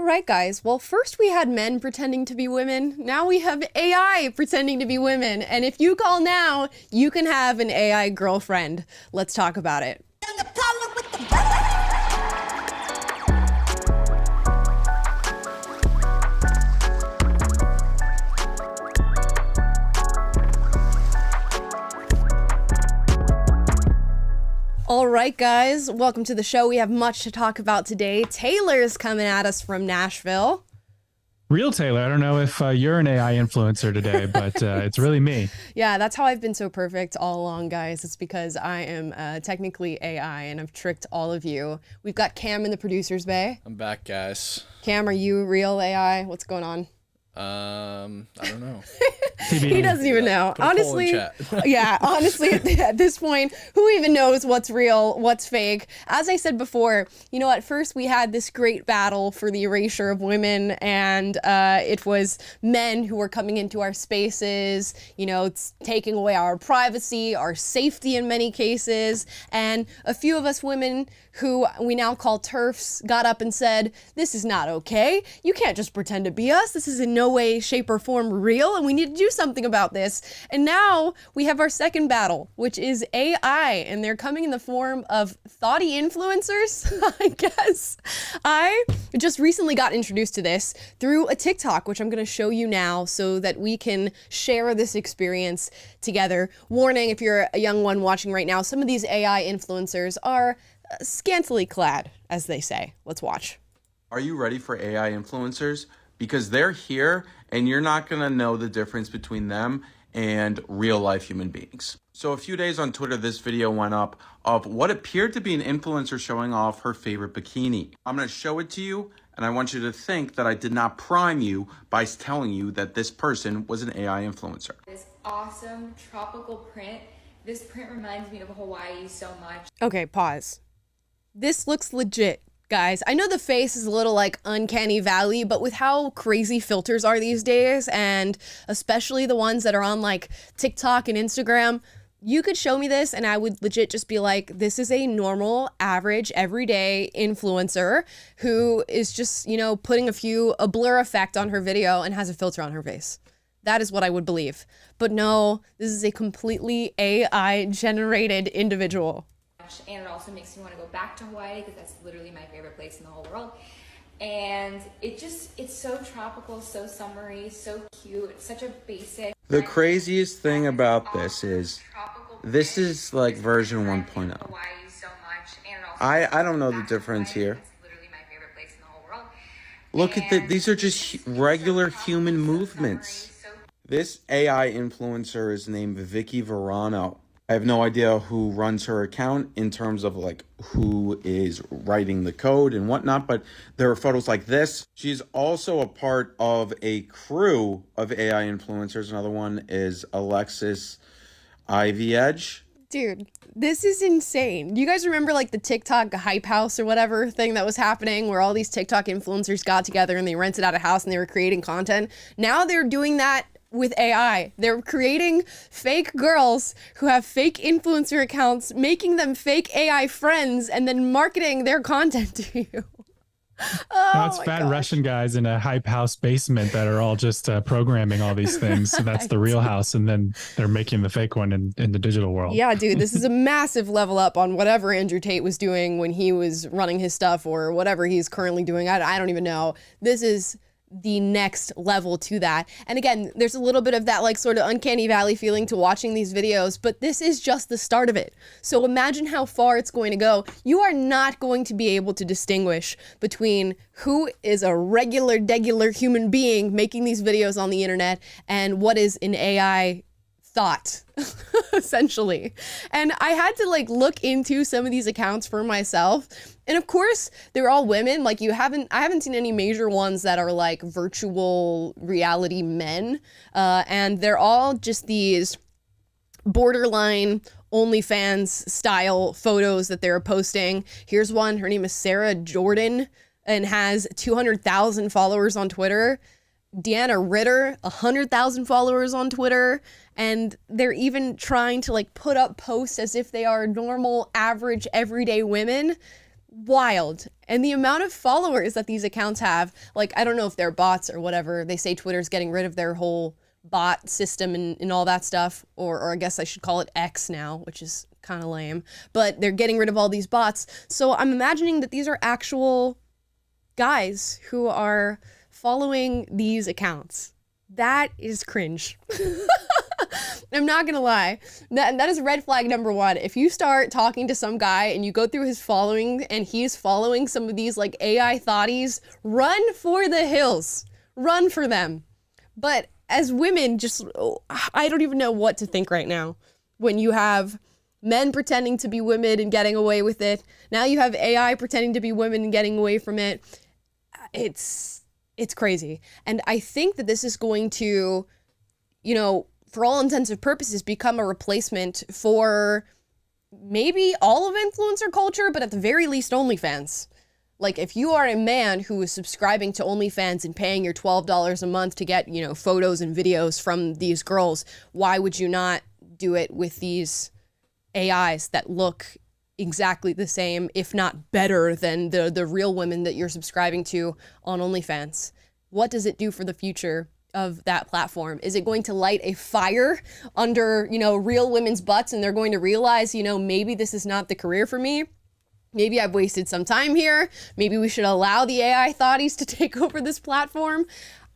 All right, guys. Well, first we had men pretending to be women. Now we have AI pretending to be women. And if you call now, you can have an AI girlfriend. Let's talk about it. All right, guys, welcome to the show. We have much to talk about today. Taylor's coming at us from Nashville. Real Taylor. I don't know if you're an AI influencer today, but it's really me. Yeah, that's how I've been so perfect all along, guys. It's because I am technically AI and I've tricked all of you. We've got Cam in the producer's bay. I'm back, guys. Cam, are you real AI? What's going on? I don't know. He doesn't even know. Honestly, yeah, honestly, at this point, who even knows what's real, what's fake? As I said before, you know, at first we had this great battle for the erasure of women, and it was men who were coming into our spaces, you know, it's taking away our privacy, our safety in many cases, and a few of us women who we now call TERFs got up and said, this is not okay. You can't just pretend to be us. This is in no way, shape, or form real, and we need to do something about this. And now we have our second battle, which is AI, and they're coming in the form of thoughty influencers, I guess. I just recently got introduced to this through a TikTok, which I'm going to show you now so that we can share this experience together. Warning, if you're a young one watching right now, some of these AI influencers are scantily clad, as they say. Let's watch. Are you ready for AI influencers? Because they're here and you're not gonna know the difference between them and real life human beings. So a few days on Twitter, this video went up of what appeared to be an influencer showing off her favorite bikini. I'm gonna show it to you, and I want you to think that I did not prime you by telling you that this person was an AI influencer. This awesome tropical print. This print reminds me of Hawaii so much. Okay, pause. This looks legit, guys. I know the face is a little like Uncanny Valley, but with how crazy filters are these days, and especially the ones that are on like TikTok and Instagram, you could show me this and I would legit just be like, this is a normal, average, everyday influencer who is just, you know, putting a blur effect on her video and has a filter on her face. That is what I would believe. But no, this is a completely AI generated individual. And it also makes me want to go back to Hawaii because that's literally my favorite place in the whole world. And it's so tropical, so summery, so cute. It's such a basic. The craziest thing about this is this is like version 1.0. I don't know the difference here. Look at these are just regular human movements. This AI influencer is named Vicky Verano. I have no idea who runs her account in terms of like who is writing the code and whatnot, but there are photos like this. She's also a part of a crew of AI influencers. Another one is Alexis Ivy Edge. Dude, this is insane. Do you guys remember like the TikTok hype house or whatever thing that was happening where all these TikTok influencers got together and they rented out a house and they were creating content? Now they're doing that with AI. They're creating fake girls who have fake influencer accounts, making them fake AI friends, and then marketing their content to you. No, it's fat Russian guys in a hype house basement that are all just programming all these things. So that's the real house, and then they're making the fake one in the digital world. Yeah, dude, this is a massive level up on whatever Andrew Tate was doing when he was running his stuff or whatever he's currently doing. I don't even know. This is the next level to that. And again, there's a little bit of that like sort of Uncanny Valley feeling to watching these videos, but this is just the start of it. So imagine how far it's going to go. You are not going to be able to distinguish between who is a regular human being making these videos on the internet and what is an AI thought, essentially. And I had to like look into some of these accounts for myself. And of course, they're all women. Like I haven't seen any major ones that are like virtual reality men. And they're all just these borderline OnlyFans style photos that they're posting. Here's one. Her name is Sarah Jordan and has 200,000 followers on Twitter. Deanna Ritter, 100,000 followers on Twitter, and they're even trying to like put up posts as if they are normal, average, everyday women. wild. And the amount of followers that these accounts have, like, I don't know if they're bots or whatever. They say Twitter's getting rid of their whole bot system and all that stuff, or I guess I should call it X now, which is kind of lame, but they're getting rid of all these bots. So I'm imagining that these are actual guys who are following these accounts. That is cringe. I'm not gonna lie. That is red flag number one. If you start talking to some guy and you go through his following and he's following some of these like AI thotties, run for the hills. Run for them. But as women, just, I don't even know what to think right now. When you have men pretending to be women and getting away with it. Now you have AI pretending to be women and getting away from it. It's crazy. And I think that this is going to, you know, for all intents and purposes, become a replacement for maybe all of influencer culture, but at the very least, OnlyFans. Like, if you are a man who is subscribing to OnlyFans and paying your $12 a month to get, you know, photos and videos from these girls, why would you not do it with these AIs that look exactly the same, if not better than the real women that you're subscribing to on OnlyFans? What does it do for the future of that platform? Is it going to light a fire under, you know, real women's butts, and they're going to realize, you know, maybe this is not the career for me? Maybe I've wasted some time here. Maybe we should allow the AI thotties to take over this platform.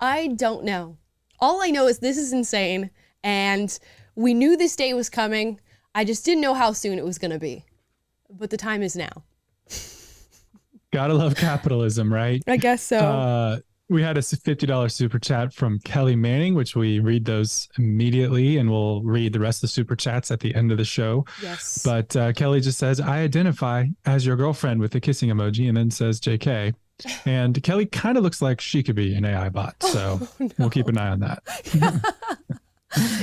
I don't know. All I know is this is insane, and we knew this day was coming. I just didn't know how soon it was going to be. But the time is now. Gotta love capitalism, right? I guess so. We had a $50 super chat from Kelly Manning, which we read those immediately, and we'll read the rest of the super chats at the end of the show. Yes. But Kelly just says, I identify as your girlfriend with the kissing emoji, and then says JK. And Kelly kind of looks like she could be an AI bot. So We'll keep an eye on that.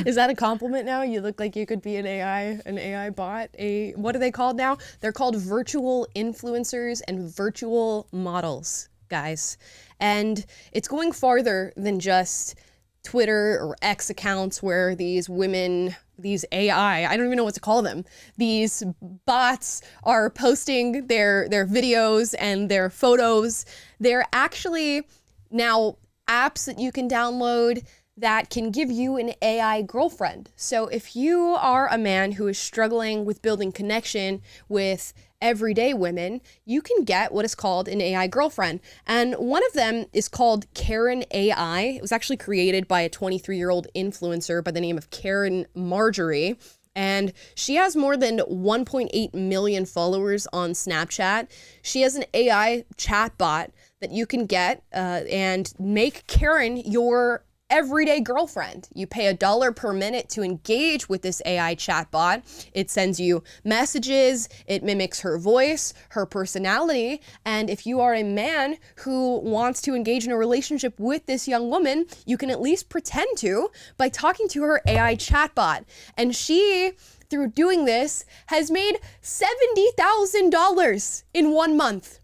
Is that a compliment now? You look like you could be an AI bot. What are they called now? They're called virtual influencers and virtual models, guys. And it's going farther than just Twitter or X accounts where these women, these AI, I don't even know what to call them, these bots are posting their videos and their photos. They're actually now apps that you can download that can give you an AI girlfriend. So if you are a man who is struggling with building connection with everyday women, you can get what is called an AI girlfriend. And one of them is called Karen AI. It was actually created by a 23-year-old influencer by the name of Karen Marjorie. And she has more than 1.8 million followers on Snapchat. She has an AI chatbot that you can get and make Karen your everyday girlfriend. You pay $1 per minute to engage with this AI chatbot. It sends you messages, it mimics her voice, her personality, and if you are a man who wants to engage in a relationship with this young woman, you can at least pretend to by talking to her AI chatbot. And she, through doing this, has made $70,000 in 1 month.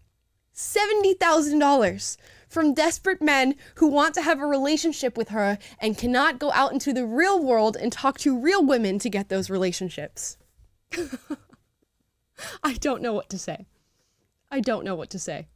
$70,000. From desperate men who want to have a relationship with her and cannot go out into the real world and talk to real women to get those relationships. I don't know what to say. I don't know what to say.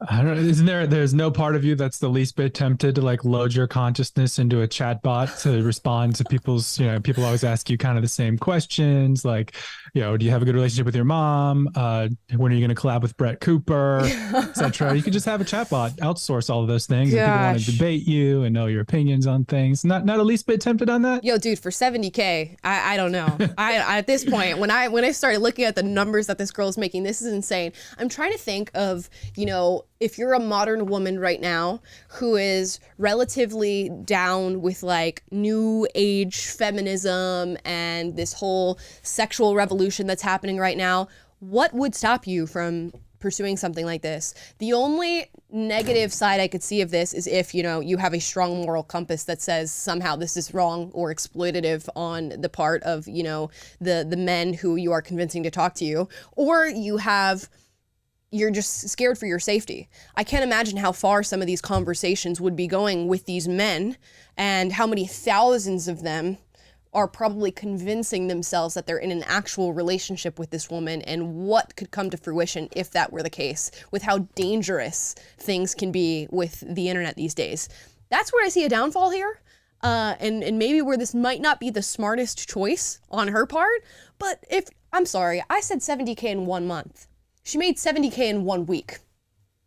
I don't know. There's no part of you that's the least bit tempted to like load your consciousness into a chat bot to respond to people's, you know, people always ask you kind of the same questions. Like, you know, do you have a good relationship with your mom? When are you going to collab with Brett Cooper, etc.? You could just have a chat bot, outsource all of those things. And people want to debate you and know your opinions on things. Not a least bit tempted on that? Yo, dude, for $70K, I don't know. I at this point, when I started looking at the numbers that this girl's making, this is insane. I'm trying to think of, you know, if you're a modern woman right now who is relatively down with like new age feminism and this whole sexual revolution that's happening right now, what would stop you from pursuing something like this? The only negative side I could see of this is if, you know, you have a strong moral compass that says somehow this is wrong or exploitative on the part of, you know, the men who you are convincing to talk to you, or you're just scared for your safety. I can't imagine how far some of these conversations would be going with these men and how many thousands of them are probably convincing themselves that they're in an actual relationship with this woman, and what could come to fruition if that were the case, with how dangerous things can be with the internet these days. That's where I see a downfall here. And maybe where this might not be the smartest choice on her part, but I'm sorry, I said 70K in 1 month. She made 70K in 1 week.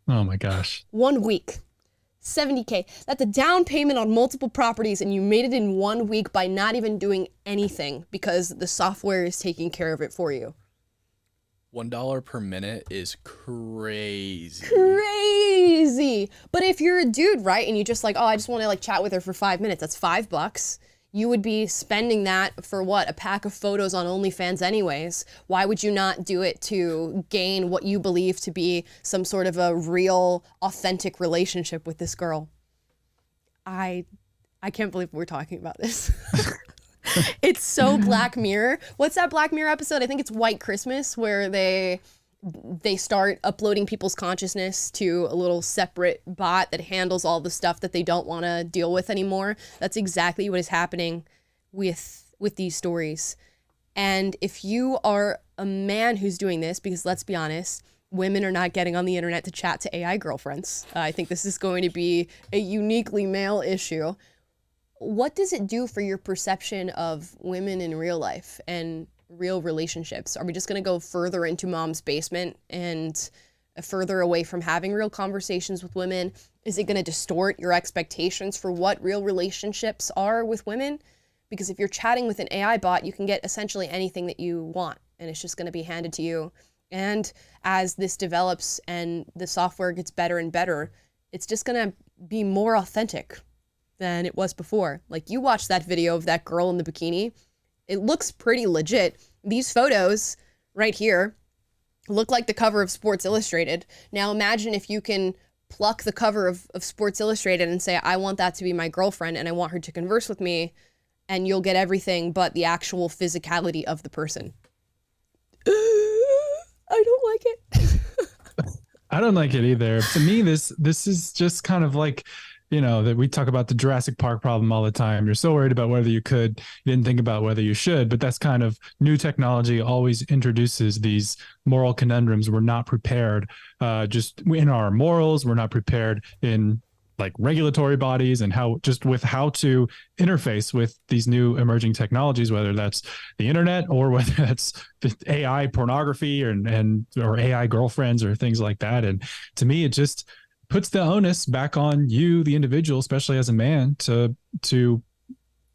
Oh my gosh. 1 week. 70K. That's a down payment on multiple properties, and you made it in 1 week by not even doing anything because the software is taking care of it for you. $1 per minute is crazy. Crazy. But if you're a dude, right, and you just like, oh, I just want to like chat with her for 5 minutes, that's $5. You would be spending that for what? A pack of photos on OnlyFans anyways. Why would you not do it to gain what you believe to be some sort of a real, authentic relationship with this girl? I can't believe we're talking about this. It's so Black Mirror. What's that Black Mirror episode? I think it's White Christmas, where they start uploading people's consciousness to a little separate bot that handles all the stuff that they don't want to deal with anymore. That's exactly what is happening with these stories. And if you are a man who's doing this, because let's be honest, women are not getting on the internet to chat to AI girlfriends. I think this is going to be a uniquely male issue. What does it do for your perception of women in real life and real relationships? Are we just going to go further into mom's basement and further away from having real conversations with women? Is it going to distort your expectations for what real relationships are with women? Because if you're chatting with an AI bot, you can get essentially anything that you want, and it's just going to be handed to you. And as this develops and the software gets better and better, it's just going to be more authentic than it was before. Like, you watch that video of that girl in the bikini, it looks pretty legit. These photos right here look like the cover of Sports Illustrated. Now imagine if you can pluck the cover of Sports Illustrated and say, I want that to be my girlfriend and I want her to converse with me, and you'll get everything but the actual physicality of the person. I don't like it. I don't like it either. To me, this is just kind of like, you know, that we talk about the Jurassic Park problem all the time. You're so worried about whether you could, you didn't think about whether you should, but that's kind of new technology always introduces these moral conundrums. We're not prepared just in our morals. We're not prepared in like regulatory bodies and how to interface with these new emerging technologies, whether that's the internet or whether that's AI pornography or AI girlfriends or things like that. And to me, it just puts the onus back on you, the individual, especially as a man, to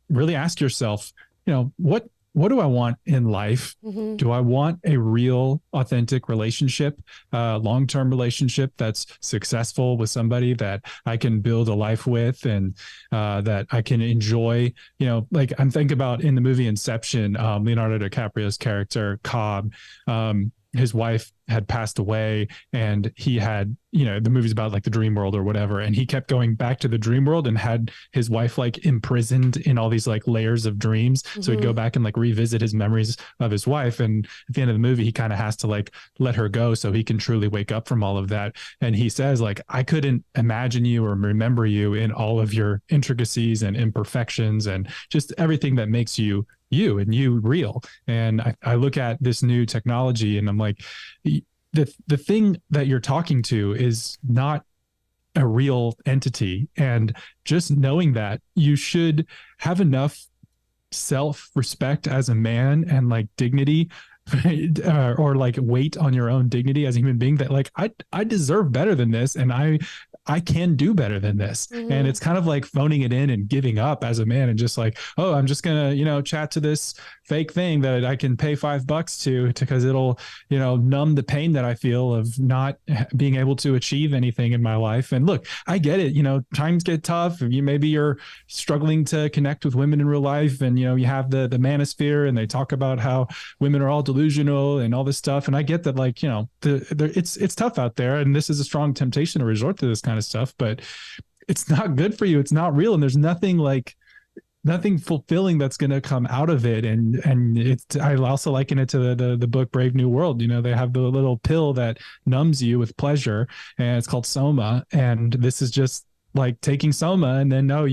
really ask yourself, you know, what do I want in life? Mm-hmm. Do I want a real, authentic relationship, long-term relationship that's successful with somebody that I can build a life with and that I can enjoy? You know, like I'm thinking about in the movie Inception, Leonardo DiCaprio's character, Cobb, his wife had passed away, and he had, you know, the movie's about like the dream world or whatever, and he kept going back to the dream world and had his wife like imprisoned in all these like layers of dreams. Mm-hmm. So he'd go back and like revisit his memories of his wife, and at the end of the movie he kind of has to like let her go so he can truly wake up from all of that. And he says like, I couldn't imagine you or remember you in all of your intricacies and imperfections and just everything that makes you and you real. And I look at this new technology and I'm like, the thing that you're talking to is not a real entity. And just knowing that, you should have enough self-respect as a man and like dignity or like weight on your own dignity as a human being that like, I deserve better than this. And I can do better than this. Mm-hmm. And it's kind of like phoning it in and giving up as a man and just like, oh, I'm just going to, you know, chat to this fake thing that I can pay $5 to because it'll, you know, numb the pain that I feel of not being able to achieve anything in my life. And look, I get it. You know, times get tough. Maybe you're struggling to connect with women in real life, and, you know, you have the manosphere and they talk about how women are all delusional and all this stuff. And I get that, like, you know, it's tough out there, and this is a strong temptation to resort to this kind of stuff, but it's not good for you. It's not real. And there's nothing fulfilling that's going to come out of it. And I also liken it to the book Brave New World. You know, they have the little pill that numbs you with pleasure, and it's called Soma. And this is just like taking soma, and then no,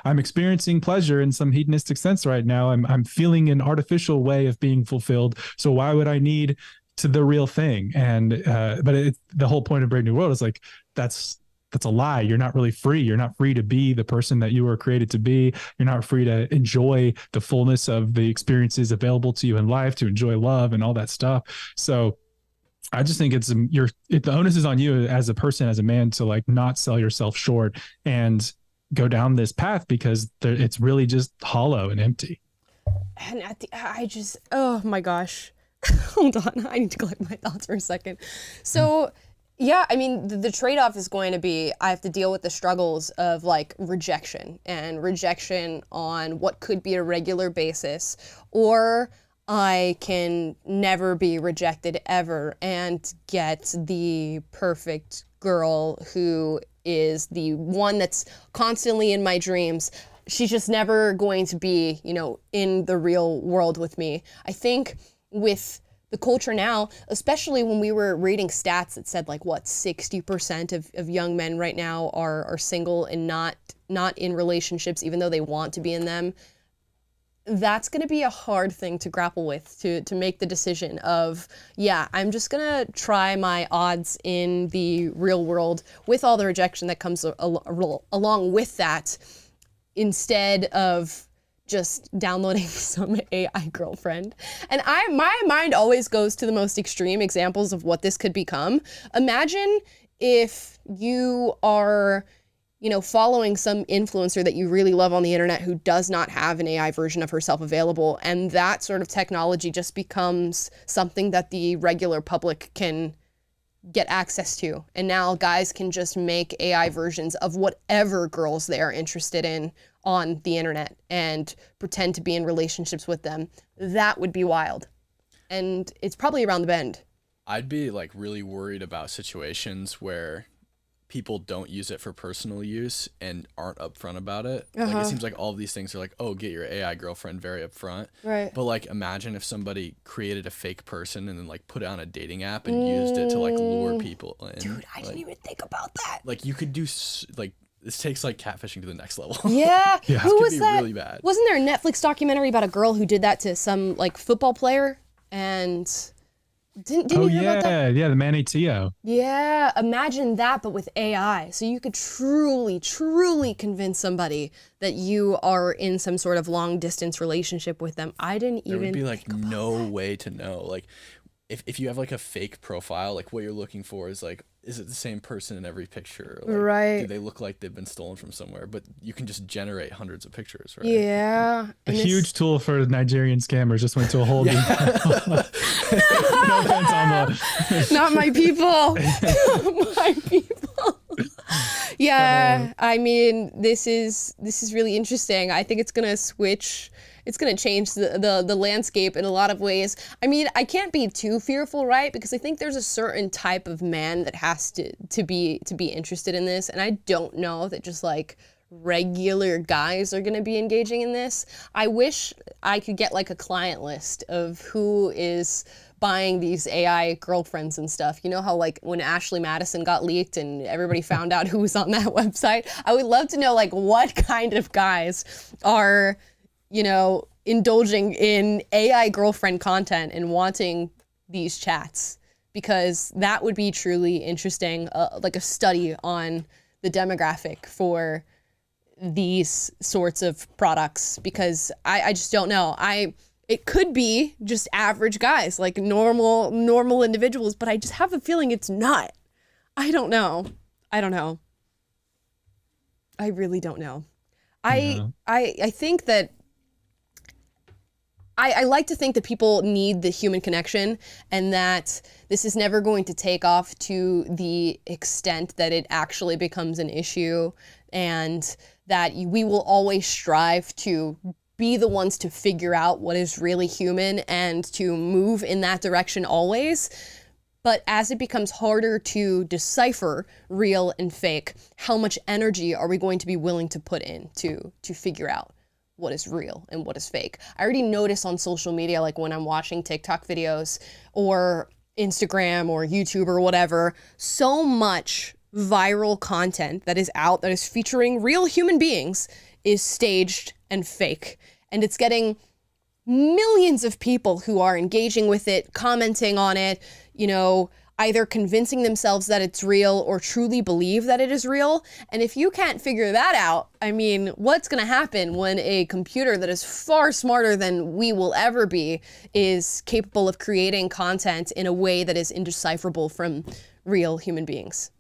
I'm experiencing pleasure in some hedonistic sense right now. I'm feeling an artificial way of being fulfilled. So why would I need to the real thing? And but the whole point of Brave New World is like that's a lie. You're not really free. You're not free to be the person that you were created to be. You're not free to enjoy the fullness of the experiences available to you in life, to enjoy love and all that stuff. So I just think the onus is on you as a person, as a man, to like not sell yourself short and go down this path, because it's really just hollow and empty. And oh my gosh, hold on. I need to collect my thoughts for a second. So yeah, I mean, the trade-off is going to be, I have to deal with the struggles of like rejection on what could be a regular basis, or I can never be rejected ever and get the perfect girl who is the one that's constantly in my dreams. She's just never going to be, in the real world with me. I think with the culture now, especially when we were reading stats that said 60% of young men right now are single and not in relationships, even though they want to be in them. That's going to be a hard thing to grapple with, to make the decision of, yeah, I'm just going to try my odds in the real world with all the rejection that comes along with that, instead of just downloading some AI girlfriend. And my mind always goes to the most extreme examples of what this could become. Imagine if you are, following some influencer that you really love on the internet who does not have an AI version of herself available, and that sort of technology just becomes something that the regular public can get access to. And now guys can just make AI versions of whatever girls they are interested in on the internet and pretend to be in relationships with them. That would be wild. And it's probably around the bend. I'd be really worried about situations where people don't use it for personal use and aren't upfront about it. It seems like all of these things are oh, get your AI girlfriend very upfront. Right. But imagine if somebody created a fake person and then put it on a dating app and used it to lure people in. Dude, I didn't even think about that. You could do this takes catfishing to the next level. Yeah. Yeah. Who was that? Really bad. Wasn't there a Netflix documentary about a girl who did that to some football player? And didn't you hear about that? Yeah, the Manny Teo. Yeah, imagine that, but with AI. So you could truly, truly convince somebody that you are in some sort of long distance relationship with them. I didn't There even would be no way to know. If you have a fake profile, what you're looking for is is it the same person in every picture? Right. Do they look like they've been stolen from somewhere? But you can just generate hundreds of pictures, right? Yeah. A huge tool for Nigerian scammers just went to a whole new no offense on the Not my people. Not my people. Yeah, I mean, this is really interesting. I think it's gonna switch. It's gonna change the landscape in a lot of ways. I mean, I can't be too fearful, right? Because I think there's a certain type of man that has to be interested in this, and I don't know that just regular guys are gonna be engaging in this. I wish I could get a client list of who is buying these AI girlfriends and stuff. You know how when Ashley Madison got leaked and everybody found out who was on that website? I would love to know what kind of guys are, indulging in AI girlfriend content and wanting these chats, because that would be truly interesting, a study on the demographic for these sorts of products, because I just don't know. It could be just average guys, normal individuals, but I just have a feeling it's not. I don't know. I really don't know. I think that I like to think that people need the human connection, and that this is never going to take off to the extent that it actually becomes an issue, and that we will always strive to be the ones to figure out what is really human and to move in that direction always. But as it becomes harder to decipher real and fake, how much energy are we going to be willing to put in to figure out what is real and what is fake? I already notice on social media, when I'm watching TikTok videos or Instagram or YouTube or whatever, so much viral content that is out, that is featuring real human beings, is staged and fake. And it's getting millions of people who are engaging with it, commenting on it, you know, either convincing themselves that it's real or truly believe that it is real. And if you can't figure that out, I mean, what's going to happen when a computer that is far smarter than we will ever be is capable of creating content in a way that is indecipherable from real human beings?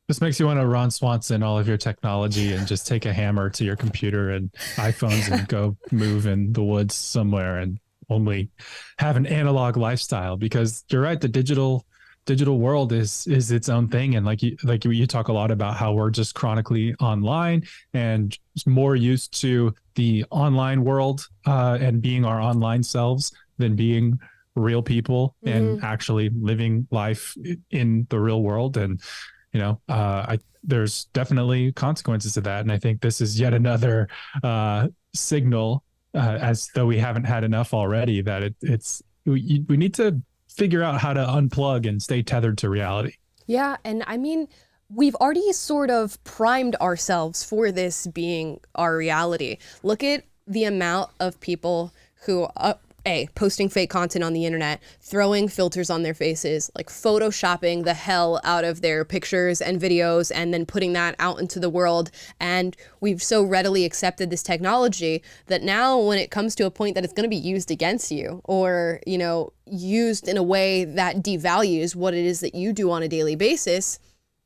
This makes you want to Ron Swanson all of your technology and just take a hammer to your computer and iPhones and go move in the woods somewhere and only have an analog lifestyle. Because you're right, the digital world is its own thing. And like you talk a lot about how we're just chronically online and more used to the online world and being our online selves than being real people and actually living life in the real world. And you know, there's definitely consequences to that. And I think this is yet another signal, as though we haven't had enough already, that we need to figure out how to unplug and stay tethered to reality. Yeah. And I mean, we've already sort of primed ourselves for this being our reality. Look at the amount of people who posting fake content on the internet, throwing filters on their faces, like photoshopping the hell out of their pictures and videos, and then putting that out into the world. And we've so readily accepted this technology that now when it comes to a point that it's going to be used against you, or, you know, used in a way that devalues what it is that you do on a daily basis,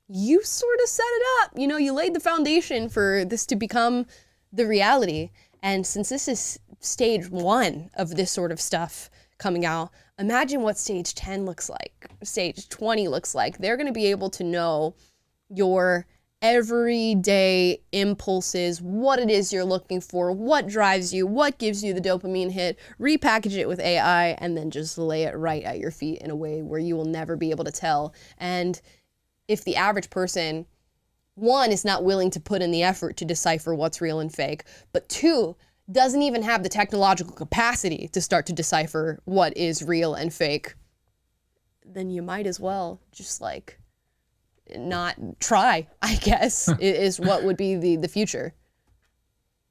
you sort of set it up. You know, you laid the foundation for this to become the reality. And since this is stage 1 of this sort of stuff coming out, imagine what stage 10 looks like, stage 20 looks like. They're going to be able to know your everyday impulses, what it is you're looking for, what drives you, what gives you the dopamine hit, repackage it with AI, and then just lay it right at your feet in a way where you will never be able to tell. And if the average person, 1, is not willing to put in the effort to decipher what's real and fake, but 2, doesn't even have the technological capacity to start to decipher what is real and fake, then you might as well just like not try, I guess, is what would be the future.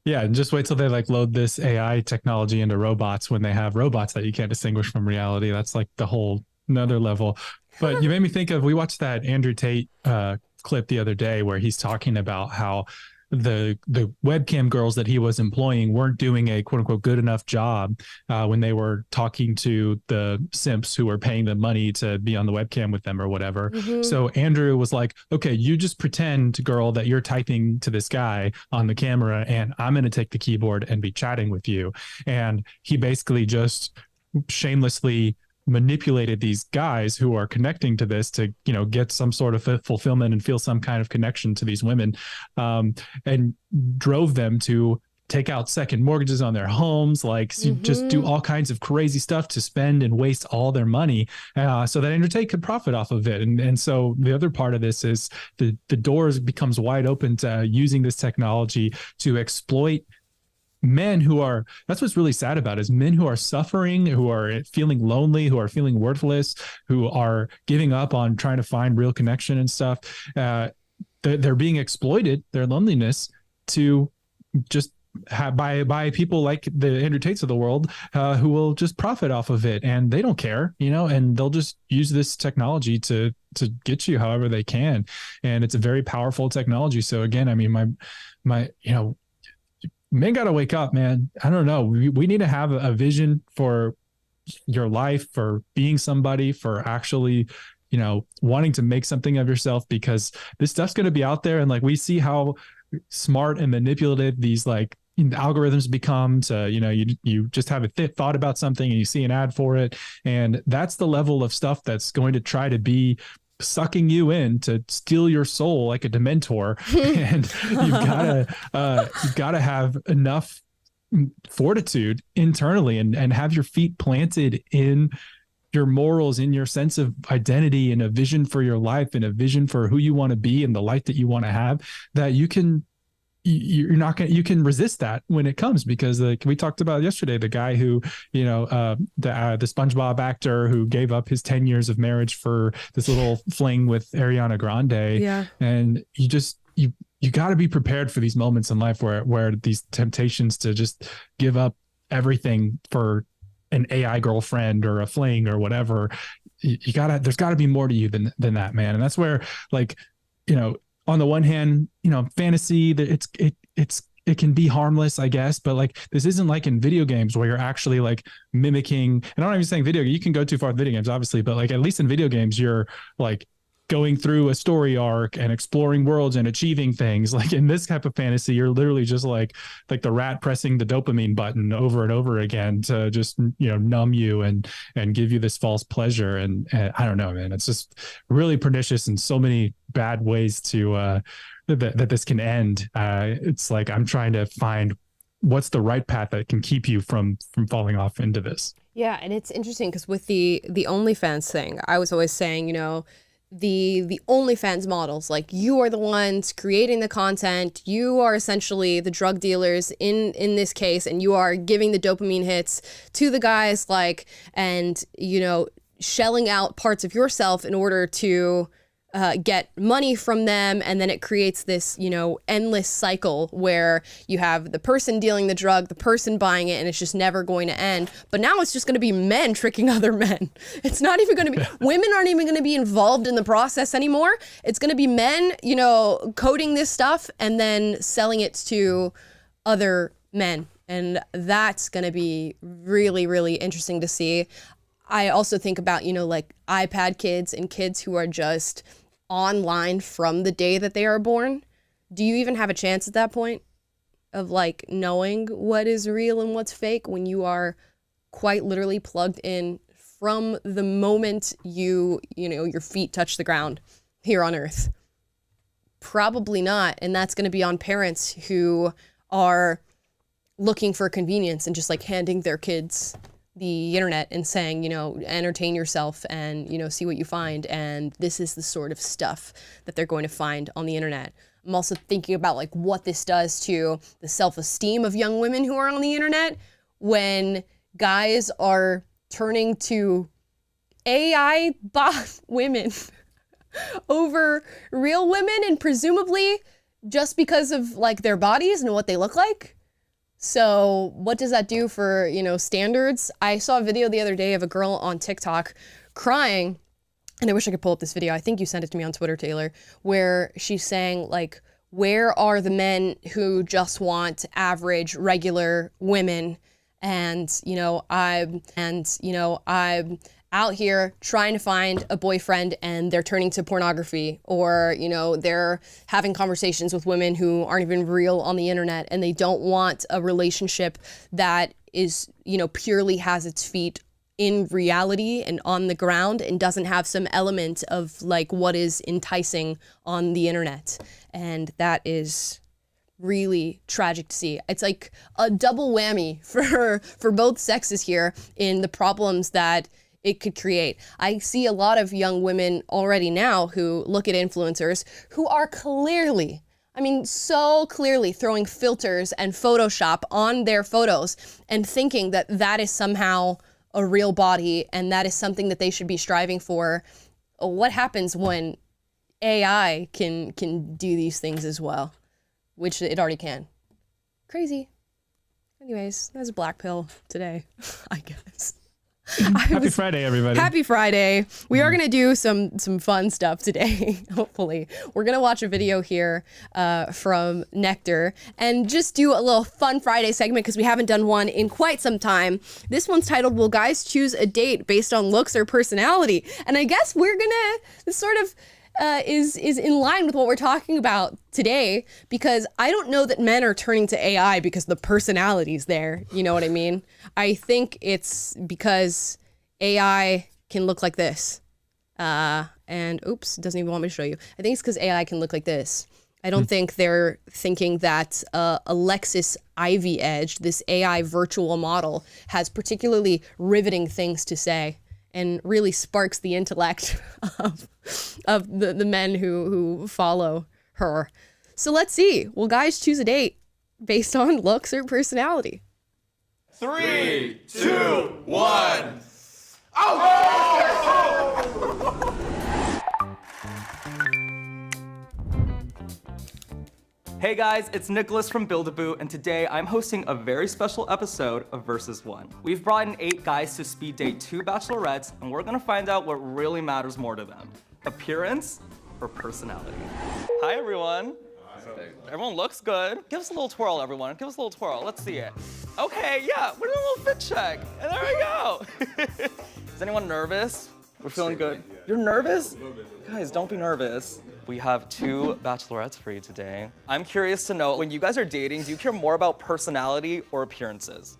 Yeah, and just wait till they like load this AI technology into robots when they have robots that you can't distinguish from reality. That's like the whole another level. But you made me think of, we watched that Andrew Tate clip the other day where he's talking about how the webcam girls that he was employing weren't doing a quote unquote good enough job when they were talking to the simps who were paying them money to be on the webcam with them or whatever. So Andrew was like, okay, you just pretend, girl, that you're typing to this guy on the camera and I'm going to take the keyboard and be chatting with you. And he basically just shamelessly manipulated these guys who are connecting to this to, you know, get some sort of fulfillment and feel some kind of connection to these women, and drove them to take out second mortgages on their homes, like just do all kinds of crazy stuff to spend and waste all their money, so that Andrew Tate could profit off of it. And so the other part of this is the doors becomes wide open to using this technology to exploit men who are, that's what's really sad about it, is men who are suffering, who are feeling lonely, who are feeling worthless, who are giving up on trying to find real connection and stuff. They're being exploited, their loneliness, to just by people like the Andrew Tates of the world, who will just profit off of it, and they don't care, you know, and they'll just use this technology to get you however they can. And it's a very powerful technology. So again, I mean, my you know, men got to wake up, man. I don't know. We need to have a vision for your life, for being somebody, for actually, you know, wanting to make something of yourself, because this stuff's going to be out there. And like, we see how smart and manipulative these like algorithms become to, you know, you just have a thought about something and you see an ad for it. And that's the level of stuff that's going to try to be sucking you in to steal your soul like a dementor. And you've got to have enough fortitude internally and have your feet planted in your morals, in your sense of identity, and a vision for your life, and a vision for who you want to be and the life that you want to have, that you can you're not going to, you can resist that when it comes, because like we talked about yesterday, the guy who, the SpongeBob actor who gave up his 10 years of marriage for this little fling with Ariana Grande. Yeah. And you got to be prepared for these moments in life where these temptations to just give up everything for an AI girlfriend or a fling or whatever. There's gotta be more to you than that, man. And that's where, like, on the one hand, fantasy, it can be harmless, I guess, but like, this isn't like in video games where you're actually like mimicking, and I'm not even saying you can go too far with video games, obviously, but like, at least in video games, you're like going through a story arc and exploring worlds and achieving things. Like in this type of fantasy, you're literally just like the rat pressing the dopamine button over and over again to just, numb you and give you this false pleasure. And I don't know, man, it's just really pernicious in so many bad ways to, that this can end. It's like, I'm trying to find what's the right path that can keep you from falling off into this. Yeah. And it's interesting because with the OnlyFans thing, I was always saying, the OnlyFans models, like, you are the ones creating the content, you are essentially the drug dealers in this case, and you are giving the dopamine hits to the guys, like, and shelling out parts of yourself in order to get money from them. And then it creates this, endless cycle where you have the person dealing the drug, the person buying it, and it's just never going to end. But now it's just going to be men tricking other men. It's not even going to be, women aren't even going to be involved in the process anymore. It's going to be men, coding this stuff and then selling it to other men. And that's going to be really, really interesting to see. I also think about, like iPad kids and kids who are just online from the day that they are born. Do you even have a chance at that point of like knowing what is real and what's fake when you are quite literally plugged in from the moment your feet touch the ground here on Earth? Probably not. And that's going to be on parents who are looking for convenience and just like handing their kids the internet and saying, entertain yourself and, see what you find. And this is the sort of stuff that they're going to find on the internet. I'm also thinking about like what this does to the self-esteem of young women who are on the internet when guys are turning to AI bot women over real women, and presumably just because of like their bodies and what they look like. So what does that do for, standards? I saw a video the other day of a girl on TikTok crying, and I wish I could pull up this video. I think you sent it to me on Twitter, Taylor, where she's saying like, where are the men who just want average, regular women? And, I'm out here trying to find a boyfriend and they're turning to pornography, or, they're having conversations with women who aren't even real on the internet, and they don't want a relationship that is, purely has its feet in reality and on the ground and doesn't have some element of like what is enticing on the internet. And that is really tragic to see. It's like a double whammy for both sexes here in the problems that it could create. I see a lot of young women already now who look at influencers who are clearly, so clearly throwing filters and Photoshop on their photos and thinking that that is somehow a real body and that is something that they should be striving for. What happens when AI can do these things as well, which it already can? Crazy. Anyways, that's a black pill today, I guess. Happy Friday, everybody. Happy Friday. We are going to do some fun stuff today, hopefully. We're going to watch a video here from Nectar and just do a little fun Friday segment because we haven't done one in quite some time. This one's titled, Will Guys Choose a Date Based on Looks or Personality? And I guess we're going to, this sort of is in line with what we're talking about today, because I don't know that men are turning to AI because the personality's there. You know what I mean? I think it's because AI can look like this. And oops, it doesn't even want me to show you. I think it's because AI can look like this. I don't think they're thinking that Alexis Ivy Edge, this AI virtual model, has particularly riveting things to say and really sparks the intellect of the men who follow her. So let's see. Will guys choose a date based on looks or personality? 3, 2, 1. Hey guys, it's Nicholas from Build-A-Boot, and today I'm hosting a very special episode of Versus One. We've brought in 8 guys to speed date 2 bachelorettes, and we're gonna find out what really matters more to them. Appearance or personality? Hi everyone. Everyone looks good. Give us a little twirl, everyone. Give us a little twirl. Let's see it. Okay, yeah, we're doing a little fit check. And there we go. Is anyone nervous? We're feeling good. You're nervous? Guys, don't be nervous. We have 2 bachelorettes for you today. I'm curious to know, when you guys are dating, do you care more about personality or appearances?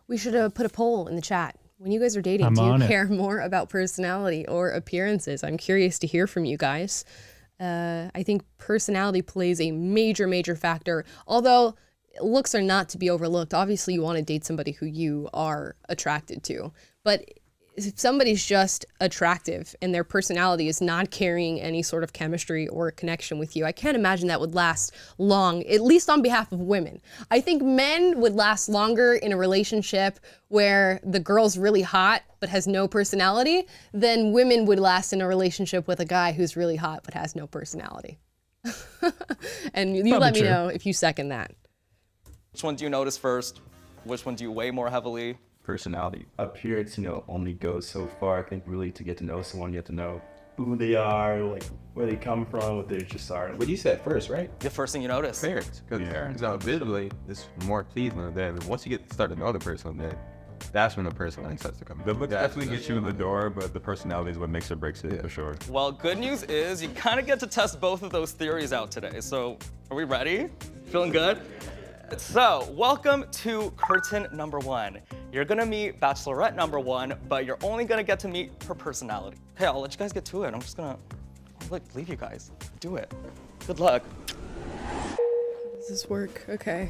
We should put a poll in the chat. When you guys are dating, do you care more about personality or appearances? I'm curious to hear from you guys. I think personality plays a major, major factor. Although looks are not to be overlooked. Obviously, you want to date somebody who you are attracted to. But if somebody's just attractive and their personality is not carrying any sort of chemistry or connection with you, I can't imagine that would last long, at least on behalf of women. I think men would last longer in a relationship where the girl's really hot but has no personality than women would last in a relationship with a guy who's really hot but has no personality. And you let me know if you second that. Which one do you notice first? Which one do you weigh more heavily? Personality. Appearance, only goes so far. I think really to get to know someone, you have to know who they are, like where they come from, what their interests are. What you said first, right? The first thing you notice. Parents. Because now visibly, it's more pleasing. Then once you start to know the person, then that's when the personality starts to come. The looks definitely get you in the door, but the personality is what makes or breaks it for sure. Well, good news is you kind of get to test both of those theories out today. So, are we ready? Feeling good? So, welcome to curtain number 1. You're gonna meet bachelorette number 1, but you're only gonna get to meet her personality. Hey, I'll let you guys get to it. I'm just gonna leave you guys. Do it. Good luck. Does this work? Okay.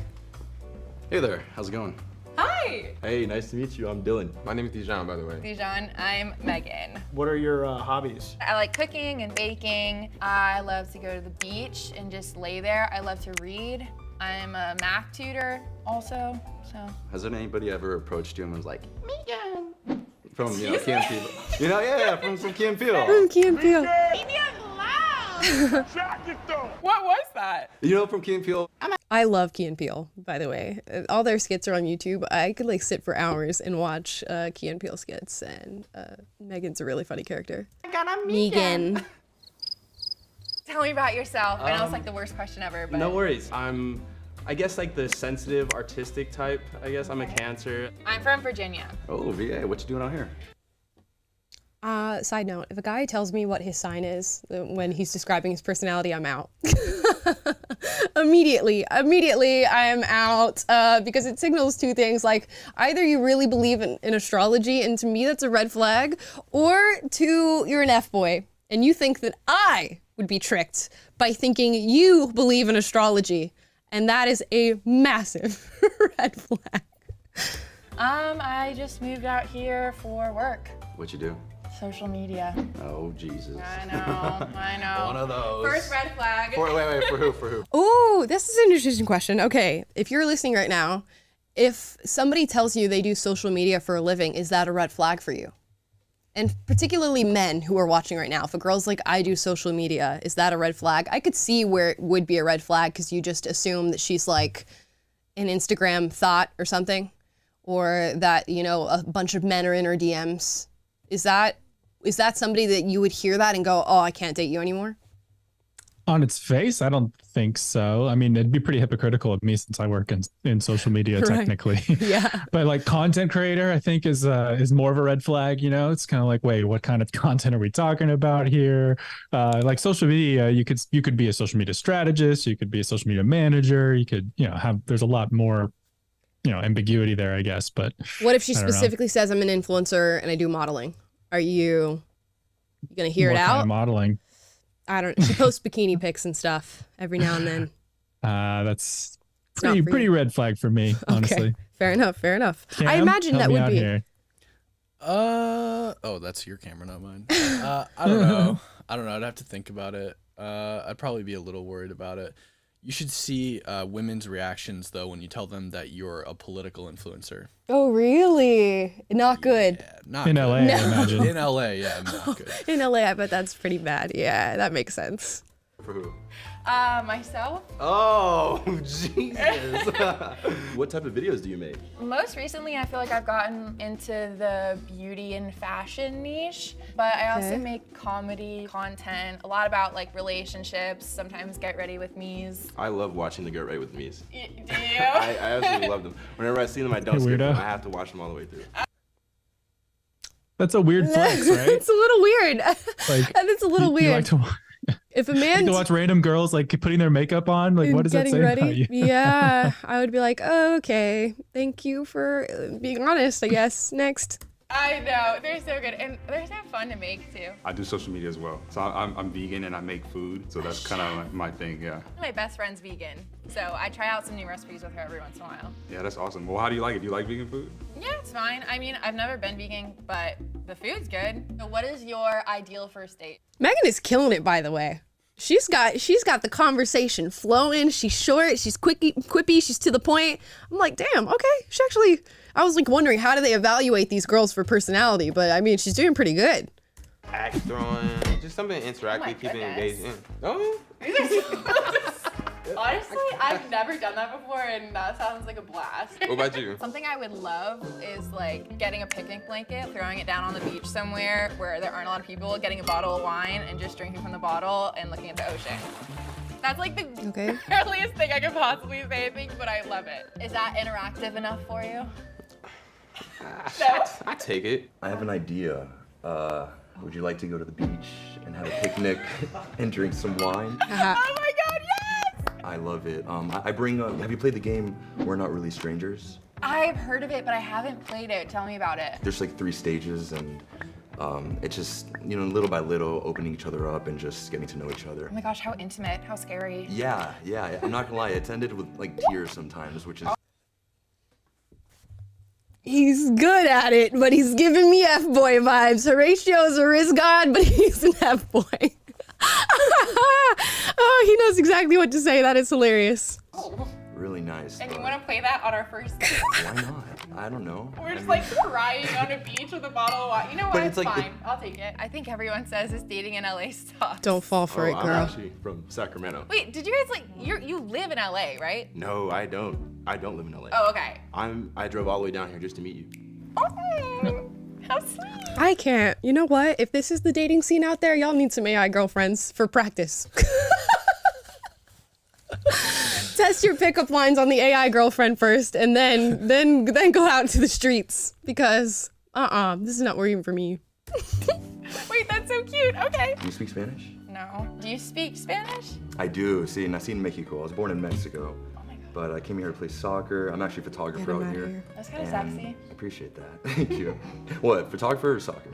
Hey there, how's it going? Hi! Hey, nice to meet you. I'm Dylan. My name is Dijon, by the way. Dijon, I'm Megan. What are your hobbies? I like cooking and baking. I love to go to the beach and just lay there. I love to read. I'm a math tutor also, so. Has there anybody ever approached you and was like, Megan? From, Key and Peele. From Key and Peele. From Key and Peele. What was that? From Key and Peele. I love Key and Peele, by the way. All their skits are on YouTube. I could sit for hours and watch Key and Peele skits, and Megan's a really funny character. Megan. Tell me about yourself. I know it's the worst question ever, but. No worries. I'm, I guess the sensitive, artistic type. I guess I'm a Cancer. I'm from Virginia. Oh, VA, what you doing out here? Side note, if a guy tells me what his sign is when he's describing his personality, I'm out. Immediately I'm out because it signals 2 things. Either you really believe in astrology, and to me that's a red flag, or 2, you're an F-boy and you think that I would be tricked by thinking you believe in astrology, and that is a massive red flag. I just moved out here for work. What you do? Social media. Oh, Jesus. I know. One of those. First red flag. Wait, for who? Oh, this is an interesting question. Okay, if you're listening right now, if somebody tells you they do social media for a living, is that a red flag for you? And particularly men who are watching right now, if a girl's like, I do social media, is that a red flag? I could see where it would be a red flag because you just assume that she's like an Instagram thought or something, or that, a bunch of men are in her DMs. Is that somebody that you would hear that and go, oh, I can't date you anymore? On its face, I don't think so. I mean, it'd be pretty hypocritical of me since I work in social media technically. Yeah. But content creator, I think is more of a red flag. It's kind of wait, what kind of content are we talking about here? Social media, you could be a social media strategist, you could be a social media manager, you could there's a lot more ambiguity there, I guess. But what if she specifically says I'm an influencer and I do modeling? Are you gonna hear it out? What kind of modeling? I don't know. She posts bikini pics and stuff every now and then. That's pretty red flag for me, honestly. Okay. Fair enough. Cam, I imagine that would be. Here. Oh, that's your camera, not mine. I don't know. I'd have to think about it. I'd probably be a little worried about it. You should see women's reactions though when you tell them that you're a political influencer. Oh, really? Not good. Yeah, not In good. LA, I imagine. In LA, yeah, not good. In LA, I bet that's pretty bad. Yeah, that makes sense. For who? Myself. Oh, Jesus. What type of videos do you make? Most recently, I feel like I've gotten into the beauty and fashion niche, but I also make comedy content, a lot about like relationships, sometimes get ready with me's. I love watching the Get Ready with Me's. Do you? I absolutely love them. Whenever I see them, I don't Hey, skip them. weirdo. I have to watch them all the way through. That's a weird flex, right? It's a little weird. Like, And it's a little you weird. If a like man to watch random girls like putting their makeup on, like what does that getting say ready, about you? yeah, I would be like, oh, okay, thank you for being honest. I guess next. I know, they're so good, and they're so fun to make too. I do social media as well. So I'm vegan and I make food, so that's kind of my thing, yeah. My best friend's vegan, so I try out some new recipes with her every once in a while. Yeah, that's awesome. Well, how do you like it? Do you like vegan food? Yeah, it's fine. I mean, I've never been vegan, but the food's good. So what is your ideal first date? Megan is killing it, by the way. She's got the conversation flowing. She's short. She's quippy. She's to the point. I'm like, damn. Okay. She actually. I was like wondering how do they evaluate these girls for personality, but I mean, she's doing pretty good. Axe throwing, just something interactive, keeping engaged in. Oh. Honestly, I've never done that before, and that sounds like a blast. What about you? Something I would love is like getting a picnic blanket, throwing it down on the beach somewhere where there aren't a lot of people, getting a bottle of wine and just drinking from the bottle and looking at the ocean. That's like the earliest thing I could possibly say, I think, but I love it. Is that interactive enough for you? I take it. I have an idea. Would you like to go to the beach and have a picnic and drink some wine? Oh my God, yes! I love it. I bring up, have you played the game We're Not Really Strangers? I've heard of it, but I haven't played it. Tell me about it. There's like 3 stages and it's just, you know, little by little opening each other up and just getting to know each other. Oh my gosh, how intimate, how scary. Yeah, I'm not gonna lie, it's ended with like tears sometimes, which is... He's good at it, but he's giving me F-boy vibes. Horatio's a Riz God, but he's an F-boy. Oh, he knows exactly what to say. That is hilarious. Really nice. And you want to play that on our first date? Why not? I don't know. We're just like crying on a beach with a bottle of wine. You know what? But It's it's like fine. I'll take it. I think everyone says this dating in LA sucks. Don't fall for it, I'm girl. actually from Sacramento. Wait, did you guys like you live in LA, right? No, I don't. I don't live in LA. Oh, okay. I drove all the way down here just to meet you. Oh, how sweet. I can't. You know what? If this is the dating scene out there, y'all need some AI girlfriends for practice. Test your pickup lines on the AI girlfriend first, and then go out to the streets because this is not working for me. Wait, that's so cute. Okay. Do you speak Spanish? No. Do you speak Spanish? I do. See, and I see in Mexico. I was born in Mexico. But I came here to play soccer. I'm actually a photographer out here. That's kind of and sexy. I appreciate that. Thank you. What, photographer or soccer?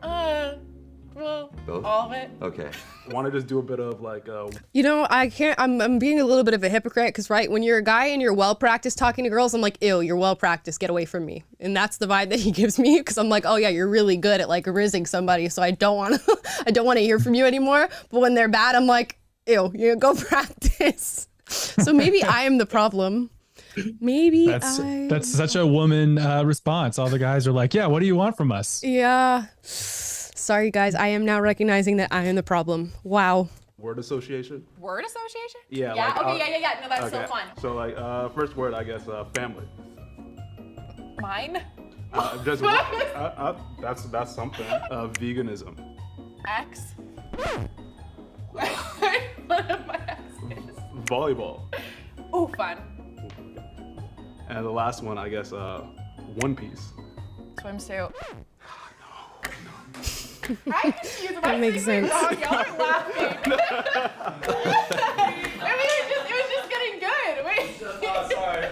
Well, Both? all of it. Okay. Want to just do a bit of like You know, I can't. I'm being a little bit of a hypocrite because right when you're a guy and you're well practiced talking to girls, I'm like, ew, you're well practiced. Get away from me. And that's the vibe that he gives me because I'm like, oh yeah, you're really good at like rizzing somebody, so I don't want to. I don't want to hear from you anymore. But when they're bad, I'm like, ew, you go practice. So maybe I am the problem. Maybe that's such a woman response. All the guys are like, yeah, what do you want from us? Yeah. Sorry, guys. I am now recognizing that I am the problem. Wow. word association. Word association? Yeah. Yeah. Like, Okay. Yeah. No, that's okay. so fun. So like first word, I guess family. Mine. Just that's something. Veganism. X. Volleyball. Oh, fun. And the last one, I guess, One Piece. Swimsuit. That makes sense. Y'all are laughing. I mean, it was just getting good. Wait. Sorry.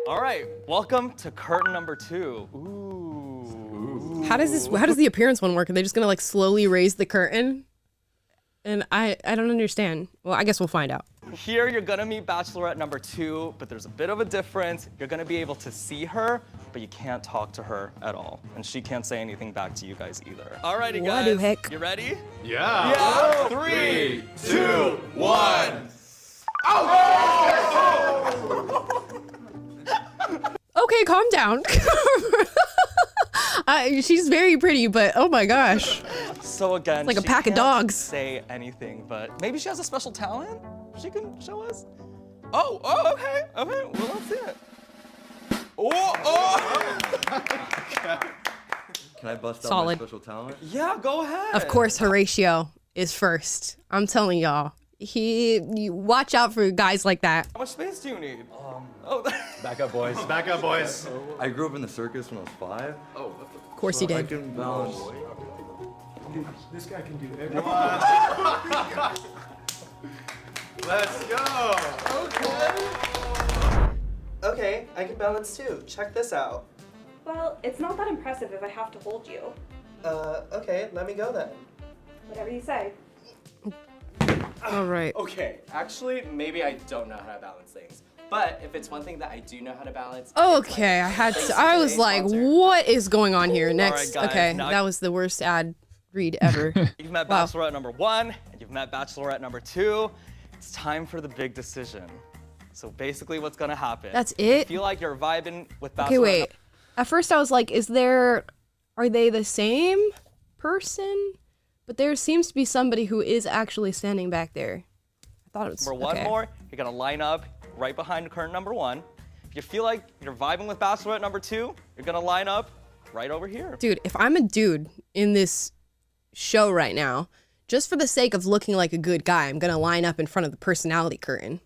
All right, welcome to curtain number 2. Ooh. How does the appearance one work? Are they just gonna like slowly raise the curtain? And I don't understand. Well, I guess we'll find out. Here you're gonna meet bachelorette number 2, but there's a bit of a difference. You're gonna be able to see her, but you can't talk to her at all. And she can't say anything back to you guys either. Alrighty What guys, the heck? you ready? Yeah. 3, 2, 1. Oh Okay, calm down. She's very pretty, but oh my gosh. So again, Like a she pack of can't dogs. Say anything, but maybe she has a special talent she can show us. Oh, okay, well, let's see it. Can I bust out Solid. my special talent? Yeah, go ahead. Of course, Horatio is first. I'm telling y'all. You watch out for guys like that. How much space do you need? Back up, boys. Back up, boys. I grew up in the circus when I was 5. Oh, Of course he I did. can balance. This guy can do everything. Let's go. Okay, I can balance too. Check this out. Well, it's not that impressive if I have to hold you. Okay, let me go then. Whatever you say. All right. Okay, actually, maybe I don't know how to balance things. But if it's one thing that I do know how to balance. Okay, I was like, what is going on here? Next, guys, okay, now- that was the worst ad read ever. You've met Bachelorette number 1, and you've met Bachelorette number 2. It's time for the big decision. So basically what's gonna happen. That's it? I feel like you're vibing with Bachelorette. Okay, wait. At first I was like, are they the same person? But there seems to be somebody who is actually standing back there. I thought it was, Number 1 okay. more, you're gonna line up right behind current number 1. If you feel like you're vibing with Bachelorette number 2, you're gonna line up right over here. Dude, if I'm a dude in this show right now, just for the sake of looking like a good guy, I'm gonna line up in front of the personality curtain.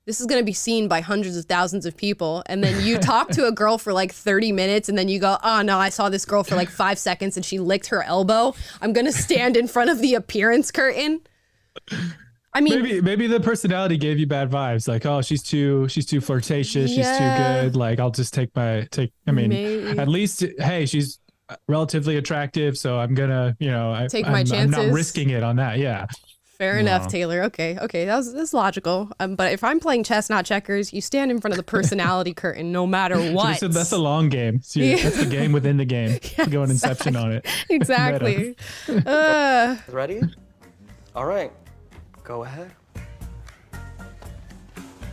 This is gonna be seen by hundreds of thousands of people, and then you talk to a girl for like 30 minutes, and then you go, oh no, I saw this girl for like 5 seconds and she licked her elbow. I'm gonna stand in front of the appearance curtain. I mean, maybe the personality gave you bad vibes. Like, oh, she's too flirtatious. Yeah. She's too good. Like, I'll just take. I mean, Maybe. at least, hey, she's relatively attractive, so I'm gonna, Take my I'm not chances. risking it on that. Yeah. Fair enough, Taylor. Okay, that's logical. But if I'm playing chess, not checkers, you stand in front of the personality curtain no matter what. So that's a long game. So that's the game within the game. Go an Inception on it. Exactly. Ready? All right, go ahead.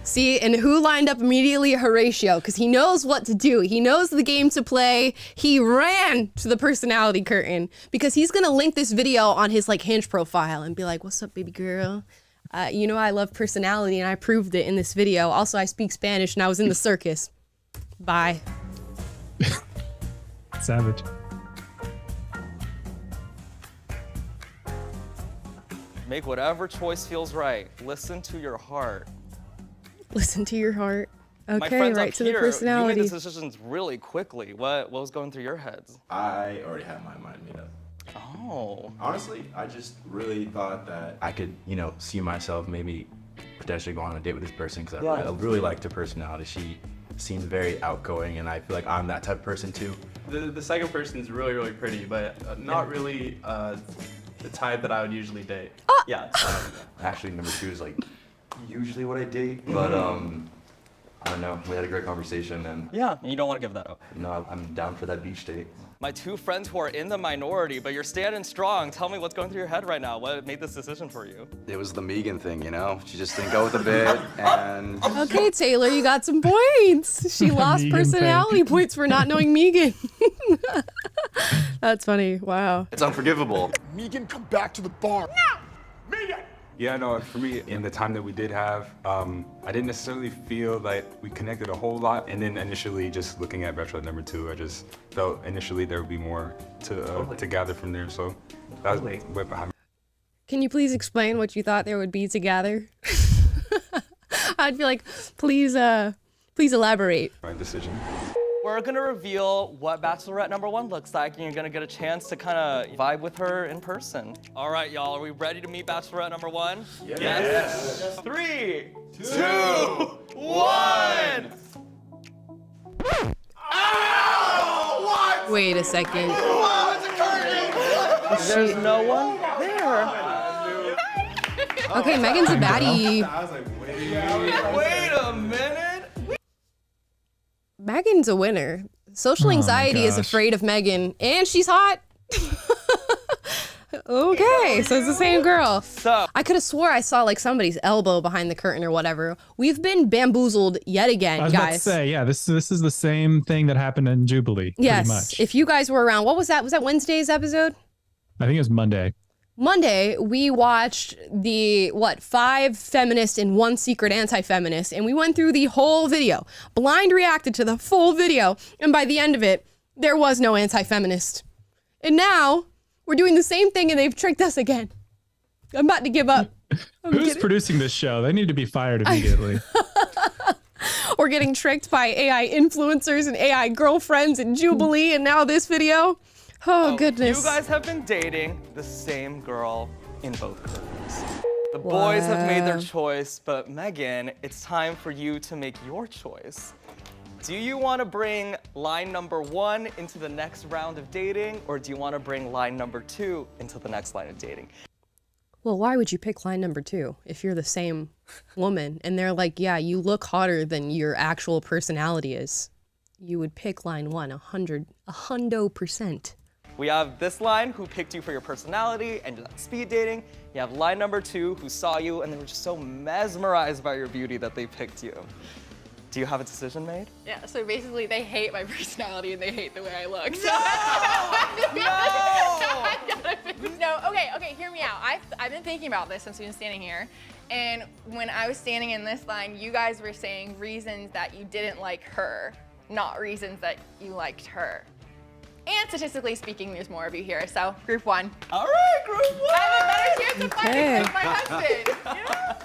See, and who lined up immediately? Horatio, because he knows what to do. He knows the game to play. He ran to the personality curtain because he's gonna link this video on his like Hinge profile and be like, "What's up, baby girl? I love personality, and I proved it in this video. Also, I speak Spanish, and I was in the circus. Bye." Savage. Make whatever choice feels right. Listen to your heart. Listen to your heart. My Okay, friends right up to here, the personality. you made decisions really quickly. What was going through your heads? I already had my mind made up. Oh. Honestly, I just really thought that I could, see myself maybe potentially go on a date with this person because I really liked her personality. She seemed very outgoing, and I feel like I'm that type of person too. The second person is really, really pretty, but not really the type that I would usually date. Yeah. Actually, number 2 is like usually what I date, but I don't know. We had a great conversation, and Yeah, you don't want to give that up. I'm down for that beach date. My 2 friends who are in the minority, but you're standing strong. Tell me what's going through your head right now. What made this decision for you? It was the Megan thing, She just didn't go with the bid, and Okay, Taylor, you got some points. She lost Megan personality points for not knowing Megan. That's funny. Wow. it's unforgivable. Megan, come back to the bar. No! Megan! Yeah, no, for me, in the time that we did have, I didn't necessarily feel like we connected a whole lot. And then initially, just looking at Bachelor number 2, I just felt initially there would be more to gather from there. So that was what behind. Can you please explain what you thought there would be to gather? I'd be like, please elaborate. My decision. We're gonna reveal what Bachelorette number 1 looks like, and you're gonna get a chance to kind of vibe with her in person. All right, y'all, are we ready to meet Bachelorette number 1? Yes. 3, 2, 1. Wait a second. There's no one there. Okay, Megan's a baddie. I was like, Wait a minute. Megan's a winner. Social anxiety is gosh. afraid of Megan, and she's hot. Okay, so it's the same girl. So I could have swore I saw like somebody's elbow behind the curtain or whatever. We've been bamboozled yet again, I was guys. about to say, yeah, this is the same thing that happened in Jubilee. Yes. Pretty much. If you guys were around, what was that? Was that Wednesday's episode? I think it was Monday. Monday, we watched the, 5 feminists and 1 secret anti-feminist, and we went through the whole video. Blind reacted to the full video, and by the end of it, there was no anti-feminist. And now, we're doing the same thing, and they've tricked us again. I'm about to give up. Who's producing this show? They need to be fired immediately. We're getting tricked by AI influencers and AI girlfriends and Jubilee, and now this video. Oh, goodness. You guys have been dating the same girl in both curtains. The boys have made their choice, but Megan, it's time for you to make your choice. Do you want to bring line number 1 into the next round of dating, or do you want to bring line number 2 into the next line of dating? Well, why would you pick line number 2 if you're the same woman? And they're like, yeah, you look hotter than your actual personality is. You would pick line 1, 100%. We have this line, who picked you for your personality and speed dating. You have line number 2, who saw you and they were just so mesmerized by your beauty that they picked you. Do you have a decision made? Yeah, so basically they hate my personality and they hate the way I look. No, okay, hear me out. I've been thinking about this since we've been standing here. And when I was standing in this line, you guys were saying reasons that you didn't like her, not reasons that you liked her. And statistically speaking, there's more of you here, so group 1. All right, group 1. I have a better chance of finding my husband, you know?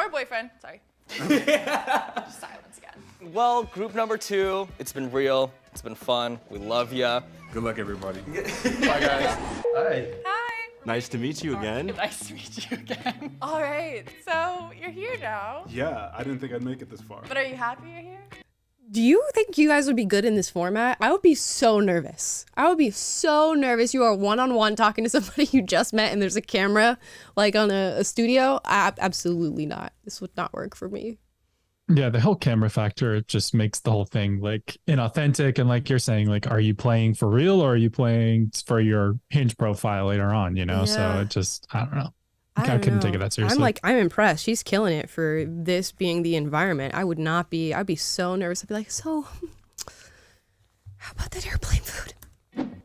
Or boyfriend, sorry. Just silence again. Well, group number 2, it's been real, it's been fun, we love ya. Good luck, everybody. Bye, guys. Hi. Hi. Nice to meet you again. Nice to meet you again. All right, so you're here now. Yeah, I didn't think I'd make it this far. But are you happy you're here? Do you think you guys would be good in this format? I would be so nervous. I would be so nervous. You are one-on-one talking to somebody you just met and there's a camera like on a studio. Absolutely not. This would not work for me. Yeah, the whole camera factor, it just makes the whole thing like inauthentic. And like you're saying, like, are you playing for real or are you playing for your Hinge profile later on, you know? Yeah. So it just, I don't know. I couldn't take it that seriously. I'm impressed. She's killing it for this being the environment. I would not be. I'd be so nervous. I'd be like, so how about that airplane food?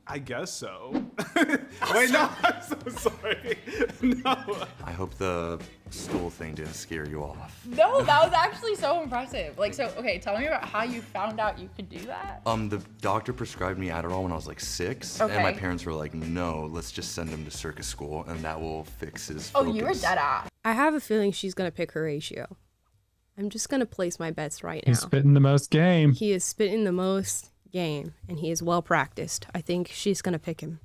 I guess so. Wait, no, I'm so sorry. No. I hope the stool thing didn't scare you off. No, that was actually so impressive. Like, so, okay, tell me about how you found out you could do that. The doctor prescribed me Adderall when I was like 6, Okay. and my parents were like, no, let's just send him to circus school, and that will fix his Oh, focus. you were dead ass. I have a feeling she's gonna pick her ratio. I'm just gonna place my bets right He's now. spitting the most game. He is spitting the most game, and he is well practiced. I think she's gonna pick him.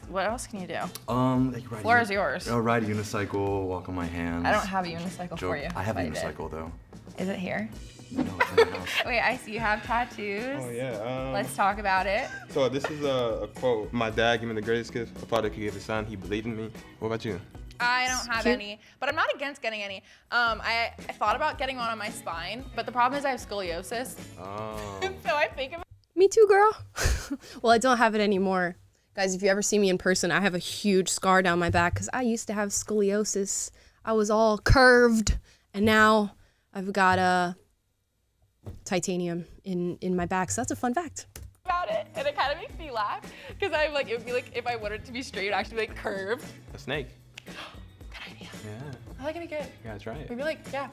What else can you do? Like ride Floor is yours. Oh, ride a unicycle, walk on my hands. I don't have a unicycle for Joke. you. I have a but did. unicycle though. Is it here? No, it's in the house. Wait, I see you have tattoos. Oh yeah. Let's talk about it. So this is a quote. My dad gave me the greatest gift a father could give his son. He believed in me. What about you? I don't have any, but I'm not against getting any. I thought about getting one on my spine, but the problem is I have scoliosis. Oh. So I think about Me too, girl. Well, I don't have it anymore. Guys, if you ever see me in person, I have a huge scar down my back because I used to have scoliosis. I was all curved, and now I've got titanium in my back. So that's a fun fact. about it, and it kind of makes me laugh because I'm like, it would be like if I wanted it to be straight, it would actually be like curved. A snake. Good idea. Yeah. I like it. Good. You gotta try it. Maybe like, yeah.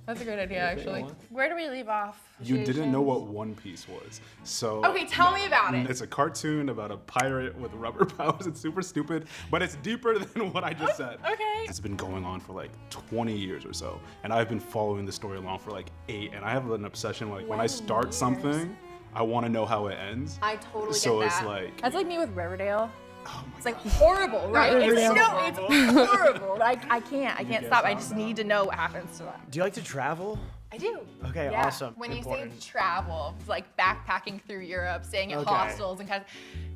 That's a great idea, actually. Where do we leave off? You didn't know what One Piece was, so. Okay, tell me about it. It's a cartoon about a pirate with rubber powers. It's super stupid, but it's deeper than what I just said. Okay. It's been going on for like 20 years or so, and I've been following the story along for like 8, and I have an obsession, like when I start something, I want to know how it ends. I totally So get it's that. like. That's like me with Riverdale. It's like horrible, right? Riverdale. It's horrible. I can't stop. I just need to know what happens to them. Do you like to travel? I do. Okay, Yeah. awesome. When you Important. say travel, it's like backpacking through Europe, staying at Okay. hostels and kind of,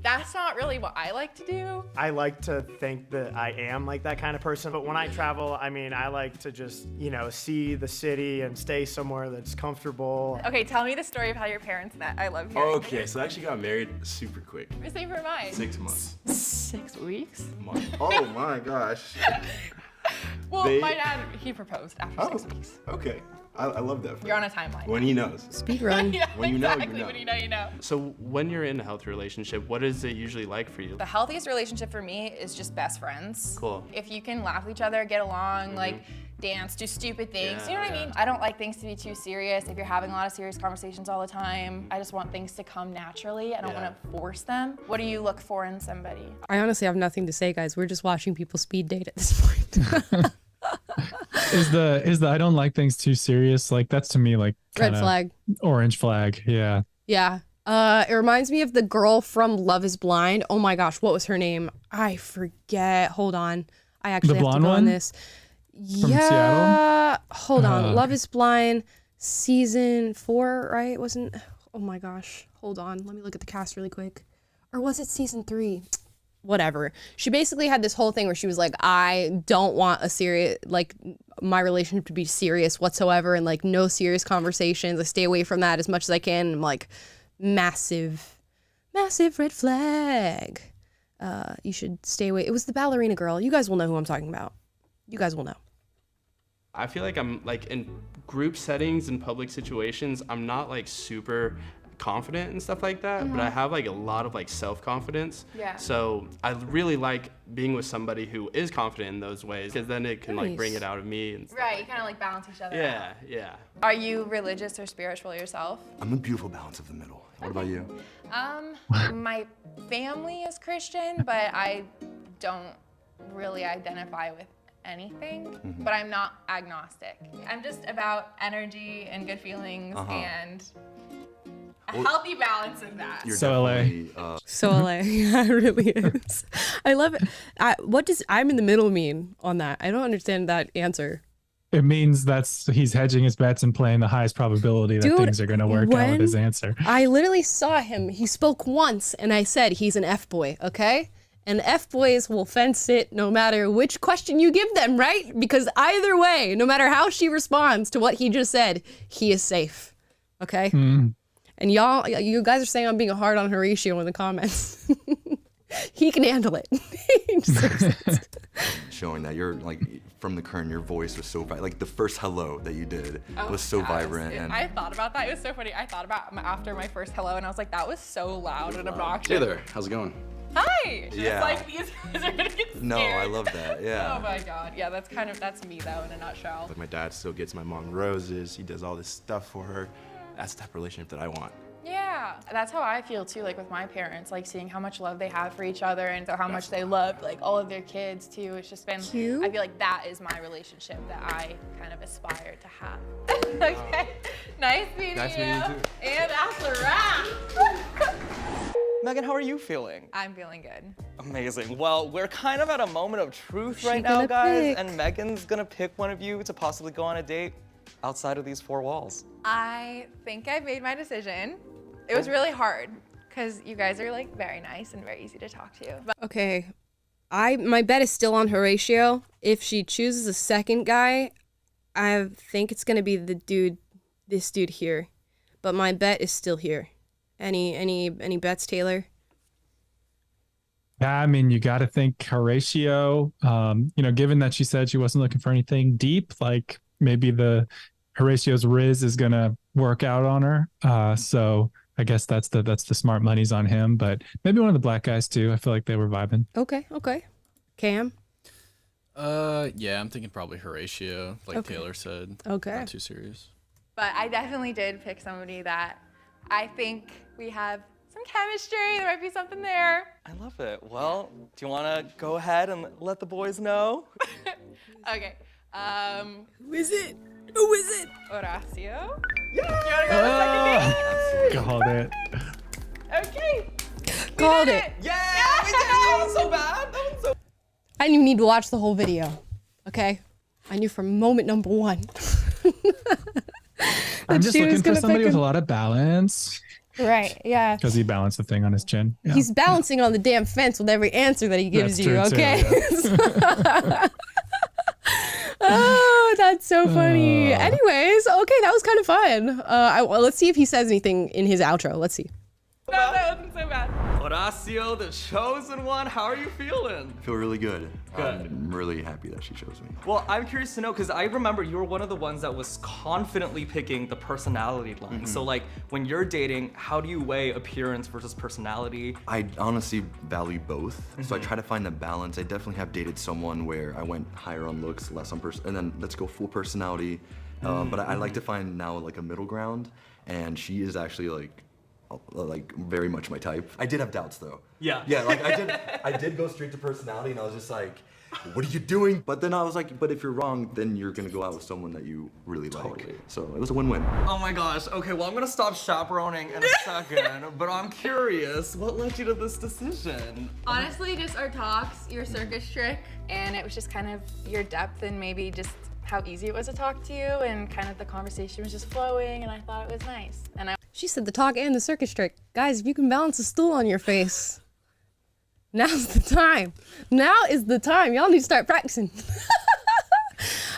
that's not really what I like to do. I like to think that I am like that kind of person, but when I travel, I mean, I like to just, see the city and stay somewhere that's comfortable. Okay, tell me the story of how your parents met. I love hearing Okay, so I actually got married super quick. The same for mine. 6 months. 6 weeks. Oh my gosh. Well, my dad, he proposed after 6 weeks. Okay. I love that. You're on a timeline. When he knows. Speed run. Yeah, When you know, you exactly. know. When you know, you know. So when you're in a healthy relationship, what is it usually like for you? The healthiest relationship for me is just best friends. Cool. If you can laugh with each other, get along, like dance, do stupid things, Yeah, you know what I mean? I don't like things to be too serious. If you're having a lot of serious conversations all the time, I just want things to come naturally. I don't want to force them. What do you look for in somebody? I honestly have nothing to say, guys. We're just watching people speed date at this point. Is the I don't like things too serious, like that's to me like Red flag. Orange flag. Yeah. Yeah. It reminds me of the girl from Love is Blind. Oh my gosh, what was her name? I forget. Hold on. I actually have to blonde go on one? this. From Seattle? Hold on. Love is Blind season 4, right? Wasn't Oh my gosh. Hold on. Let me look at the cast really quick. Or was it season 3? Whatever. She basically had this whole thing where she was like, I don't want a serious, like, my relationship to be serious whatsoever, and like no serious conversations. I stay away from that as much as I can. And I'm like, massive red flag. You should stay away. It was the ballerina girl. You guys will know who I'm talking about. You guys will know. I feel like I'm like in group settings and public situations, I'm not like super confident and stuff like that, but I have like a lot of like self-confidence. Yeah. So I really like being with somebody who is confident in those ways, because then it can like bring it out of me and stuff. Right, you kind of like balance each other Yeah, out. yeah. Are you religious or spiritual yourself? I'm a beautiful balance of the middle. What about you? My family is Christian, but I don't really identify with anything, but I'm not agnostic. I'm just about energy and good feelings and a healthy balance of that. You're So LA. definitely, So LA. Yeah, it really is. I love it. What does I'm in the middle mean on that? I don't understand that answer. It means he's hedging his bets and playing the highest probability that Dude, things are going to work out with his answer. I literally saw him. He spoke once and I said he's an F-boy, okay? And F-boys will fence it no matter which question you give them, right? Because either way, no matter how she responds to what he just said, he is safe, okay? And you guys are saying I'm being hard on Horatio in the comments. He can handle it. Showing that you're like from the Kern, your voice was so like the first hello that you did was so vibrant. And I thought about that. It was so funny. I thought about after my first hello, and I was like, that was so loud and obnoxious. Hey there, how's it going? Hi. Yeah. It's like these guys are gonna get scared. No, I love that. Yeah. Oh my god. Yeah, that's me though in a nutshell. like my dad still gets my mom roses. He does all this stuff for her. That's the type of relationship that I want. Yeah, that's how I feel too, like with my parents, like seeing how much love they have for each other and so how much they love like all of their kids too. It's just been, I feel like that is my relationship that I kind of aspire to have. Okay, nice meeting you. too. And after wrap. Megan, how are you feeling? I'm feeling good. Amazing. Well, we're kind of at a moment of truth right now, gonna guys, pick. and Megan's gonna pick one of you to possibly go on a date outside of these four walls. I think I've made my decision. It was really hard because you guys are like very nice and very easy to talk to. But Okay, my bet is still on Horatio. If she chooses a second guy, I think it's gonna be this dude here. But my bet is still here. Any bets, Taylor? Yeah, I mean, you got to think Horatio. Given that she said she wasn't looking for anything deep, like maybe the Horatio's Riz is gonna work out on her. So I guess that's the smart money's on him. But maybe one of the black guys too. I feel like they were vibing. Okay. Cam? Yeah, I'm thinking probably Horatio, like Taylor said. Okay. Not too serious. But I definitely did pick somebody that I think we have some chemistry. There might be something there. I love it. Well, do you want to go ahead and let the boys know? Okay. Who is it? Who is it? Horacio? Yeah! You wanna go to second date? Called it. Okay. Called it. Yeah, we did it. That was so bad. I didn't even need to watch the whole video. Okay? I knew from moment number one. I'm just looking for somebody with a lot of balance. Right, yeah. Because he balanced the thing on his chin. Yeah. He's balancing on the damn fence with every answer that he gives That's you, true, too, okay? Oh, that's so funny. Anyways, okay, that was kind of fun. Let's see if he says anything in his outro. Let's see. No, that wasn't so bad. Horacio, the chosen one, how are you feeling? I feel really good. Good. I'm really happy that she chose me. Well, I'm curious to know, because I remember you were one of the ones that was confidently picking the personality line. So like, when you're dating, how do you weigh appearance versus personality? I honestly value both, so I try to find a balance. I definitely have dated someone where I went higher on looks, less on and then let's go full personality. But I like to find now like a middle ground, and she is actually like very much my type. I did have doubts though. Yeah. Yeah, like I did go straight to personality, and I was just like, what are you doing? But then I was like, but if you're wrong, then you're gonna go out with someone that you really like. So it was a win-win. Oh my gosh, okay, well I'm gonna stop chaperoning in a second, but I'm curious, what led you to this decision? Honestly, just our talks, your circus trick, and it was just kind of your depth and maybe just how easy it was to talk to you, and kind of the conversation was just flowing, and I thought it was nice. And She said the talk and the circus trick. Guys, if you can balance a stool on your face, now's the time. Now is the time. Y'all need to start practicing.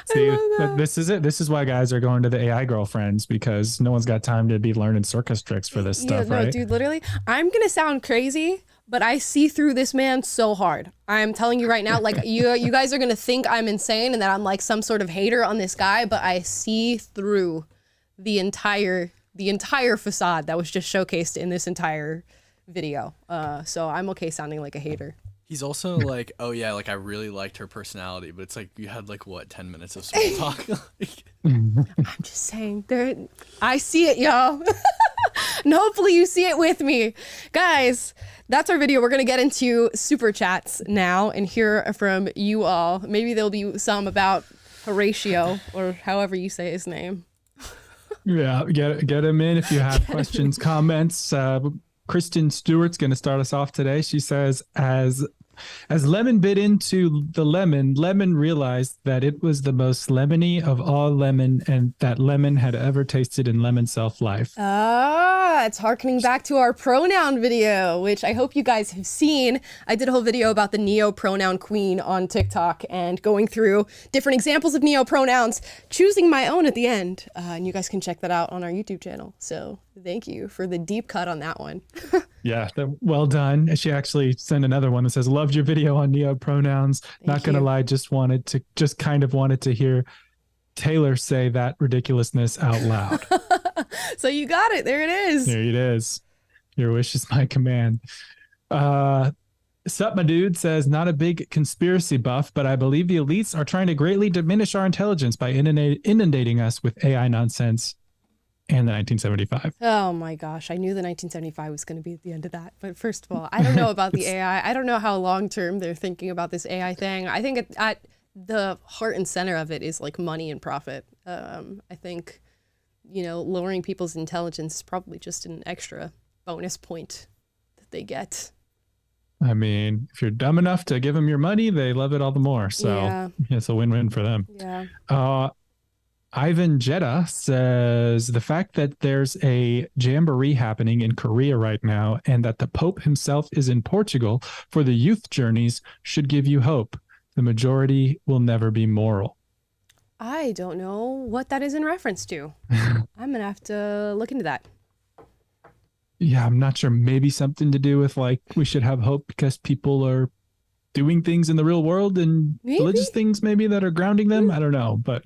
See, this is it. This is why guys are going to the AI girlfriends, because no one's got time to be learning circus tricks for this stuff, no, right? dude, literally, I'm gonna sound crazy, but I see through this man so hard. I'm telling you right now, like you guys are gonna think I'm insane and that I'm like some sort of hater on this guy, but I see through the entire facade that was just showcased in this entire video. So I'm okay sounding like a hater. He's also like, oh yeah, like I really liked her personality, but it's like you had like what, 10 minutes of small talk. I'm just saying, I see it, y'all. And hopefully you see it with me. Guys, that's our video. We're gonna get into super chats now and hear from you all. Maybe there'll be some about Horatio, or however you say his name. Yeah, get him in if you have questions, comments. Kristen Stewart's going to start us off today. She says, as Lemon bit into the lemon, Lemon realized that it was the most lemony of all lemon, and that lemon had ever tasted in Lemon's self-life. It's harkening back to our pronoun video, which I hope you guys have seen. I did a whole video about the neo pronoun queen on TikTok and going through different examples of neo pronouns, choosing my own at the end. And you guys can check that out on our YouTube channel. So thank you for the deep cut on that one. Yeah, well done. She actually sent another one that says, loved your video on neo pronouns. Not gonna lie, just kind of wanted to hear Taylor say that ridiculousness out loud. So you got it. There it is. There it is. Your wish is my command. Sup, my dude says, not a big conspiracy buff, but I believe the elites are trying to greatly diminish our intelligence by inundating us with AI nonsense and the 1975. Oh my gosh. I knew the 1975 was going to be at the end of that. But first of all, I don't know about the AI. I don't know how long-term they're thinking about this AI thing. I think at the heart and center of it is like money and profit. I think, lowering people's intelligence is probably just an extra bonus point that they get. I mean, if you're dumb enough to give them your money, they love it all the more. So yeah. It's a win-win for them. Yeah. Ivan Jetta says, the fact that there's a jamboree happening in Korea right now and that the Pope himself is in Portugal for the youth journeys should give you hope. The majority will never be moral. I don't know what that is in reference to. I'm going to have to look into that. Yeah, I'm not sure. Maybe something to do with like we should have hope because people are doing things in the real world and religious things maybe that are grounding them. I don't know, but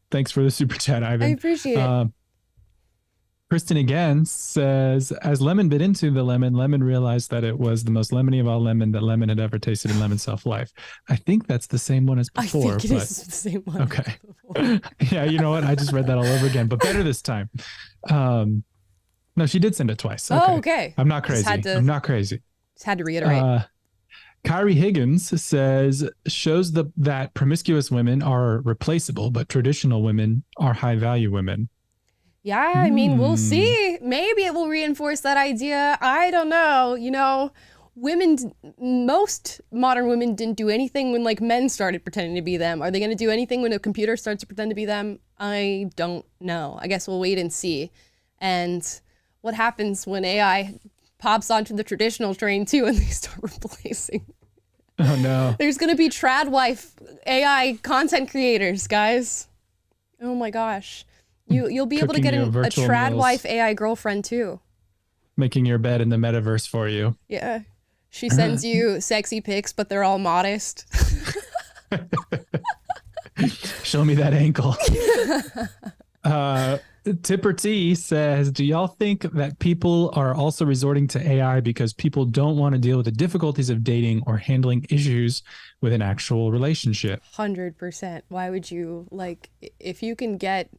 thanks for the super chat, Ivan. I appreciate it. Kristen again says, as Lemon bit into the lemon, Lemon realized that it was the most lemony of all lemon that Lemon had ever tasted in Lemon's self-life. I think that's the same one as before. I think it is the same one. Okay. Yeah, you know what? I just read that all over again, but better this time. No, she did send it twice. Okay. Oh, okay. I'm not crazy. I'm not crazy. Just had to reiterate. Kyrie Higgins says, shows that promiscuous women are replaceable, but traditional women are high-value women. Yeah, I mean, we'll see. Maybe it will reinforce that idea. I don't know. Most modern women didn't do anything when like men started pretending to be them. Are they going to do anything when a computer starts to pretend to be them? I don't know. I guess we'll wait and see. And what happens when AI pops onto the traditional train too and they start replacing? Oh no. There's going to be trad wife AI content creators, guys. Oh my gosh. You'll be able to get a trad wife AI girlfriend too. making your bed in the metaverse for you. Yeah. She sends you sexy pics, but they're all modest. Show me that ankle. Tipper T says, do y'all think that people are also resorting to AI because people don't want to deal with the difficulties of dating or handling issues with an actual relationship? 100%. Why would you, like, if you can get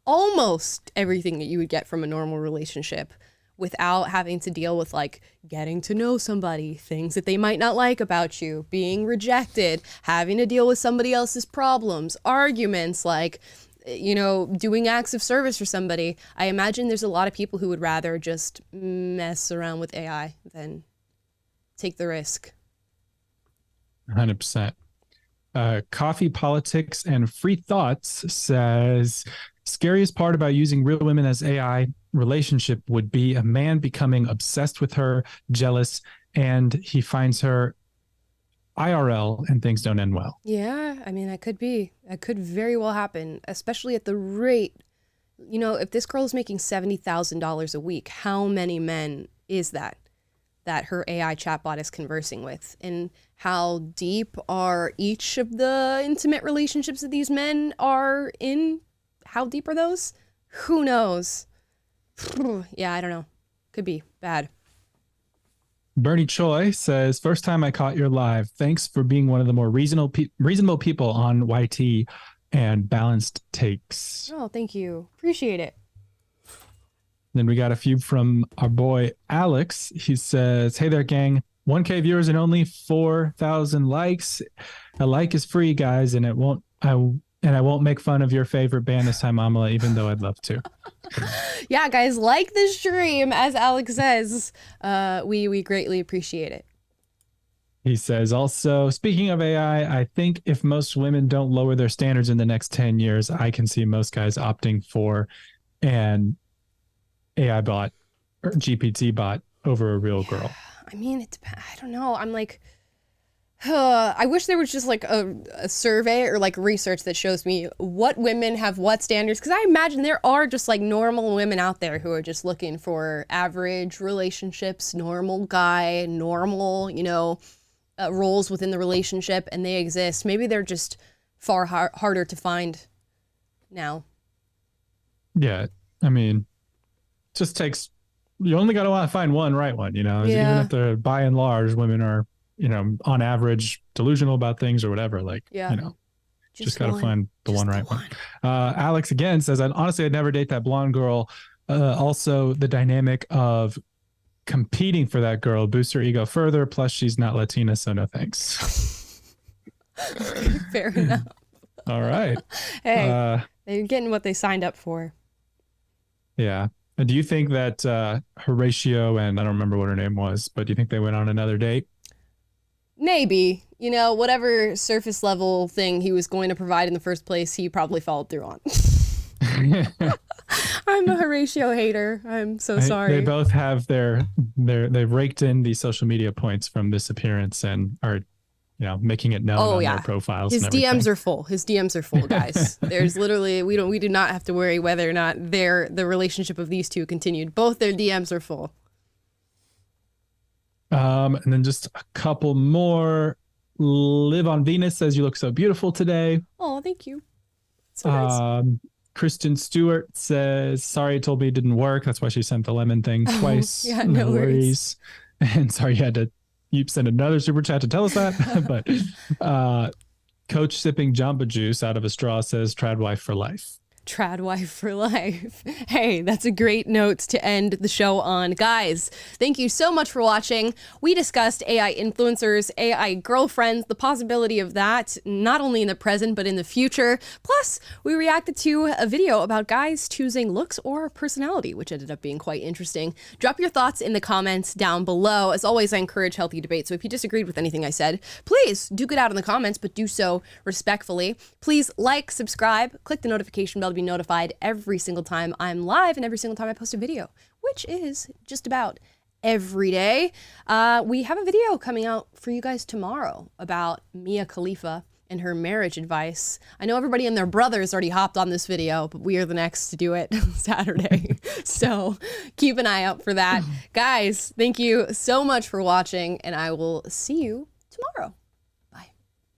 almost everything that you would get from a normal relationship without having to deal with, like, getting to know somebody, things that they might not like about you, being rejected, having to deal with somebody else's problems, arguments, like, you know, doing acts of service for somebody. I imagine there's a lot of people who would rather just mess around with AI than take the risk. 100%. Coffee, Politics, and Free Thoughts says, scariest part about using real women as AI relationship would be a man becoming obsessed with her, jealous, and he finds her IRL and things don't end well. Yeah, I mean, that could very well happen, especially at the rate, you know, if this girl is making $70,000 a week, how many men is that her AI chatbot is conversing with? And how deep are each of the intimate relationships that these men are in? How deep are those? Who knows? Yeah, I don't know. Could be bad. Bernie Choi says, first time I caught your live. Thanks for being one of the more reasonable people on YT and balanced takes. Oh, thank you. Appreciate it. Then we got a few from our boy Alex. He says, hey there, gang. 1K viewers and only 4,000 likes. A like is free, guys, and I won't make fun of your favorite band this time, Amala, even though I'd love to. Yeah, guys, like the stream, as Alex says. We greatly appreciate it. He says also, speaking of AI, I think if most women don't lower their standards in the next 10 years, I can see most guys opting for an AI bot or GPT bot over a real girl. I mean, I don't know. I'm like, I wish there was just like a survey or like research that shows me what women have what standards. Because I imagine there are just like normal women out there who are just looking for average relationships, normal guy, normal, you know, roles within the relationship, and they exist. Maybe they're just far harder to find now. Yeah, I mean, it just takes, you only got to want to find one right one, you know, Yeah. even if they're by and large, women are, you know, on average delusional about things or whatever, like, Yeah. you know, just got to one. find the one right one. Alex again says, honestly, I'd never date that blonde girl. Also the dynamic of competing for that girl boosts her ego further. Plus she's not Latina, so no thanks. Fair enough. All right. Hey, they're getting what they signed up for. Yeah. Do you think that Horatio, and I don't remember what her name was, but do you think they went on another date? Maybe, you know, whatever surface level thing he was going to provide in the first place, he probably followed through on. I'm a Horatio hater. I'm so sorry. They both have they've raked in the social media points from this appearance and are, you know, making it known on their profiles. His and everything. DMs are full. His DMs are full, guys. There's literally, we do not have to worry whether or not the relationship of these two continued. Both their DMs are full. And then just a couple more. Live on Venus says, you look so beautiful today. Oh, thank you. So nice. Kristen Stewart says, sorry, it told me it didn't work. That's why she sent the lemon thing twice. Yeah, no worries. And sorry, you sent another super chat to tell us that. But Coach sipping Jamba Juice out of a straw says, trad wife for life. Trad wife for life. Hey, that's a great note to end the show on. Guys, thank you so much for watching. We discussed AI influencers, AI girlfriends, the possibility of that, not only in the present, but in the future. Plus, we reacted to a video about guys choosing looks or personality, which ended up being quite interesting. Drop your thoughts in the comments down below. As always, I encourage healthy debate. So if you disagreed with anything I said, please do get out in the comments, but do so respectfully. Please like, subscribe, click the notification bell to be notified every single time I'm live and every single time I post a video, which is just about every day. We have a video coming out for you guys tomorrow about Mia Khalifa and her marriage advice. I know everybody and their brothers already hopped on this video, but we are the next to do it Saturday. So keep an eye out for that. Guys, thank you so much for watching, and I will see you tomorrow.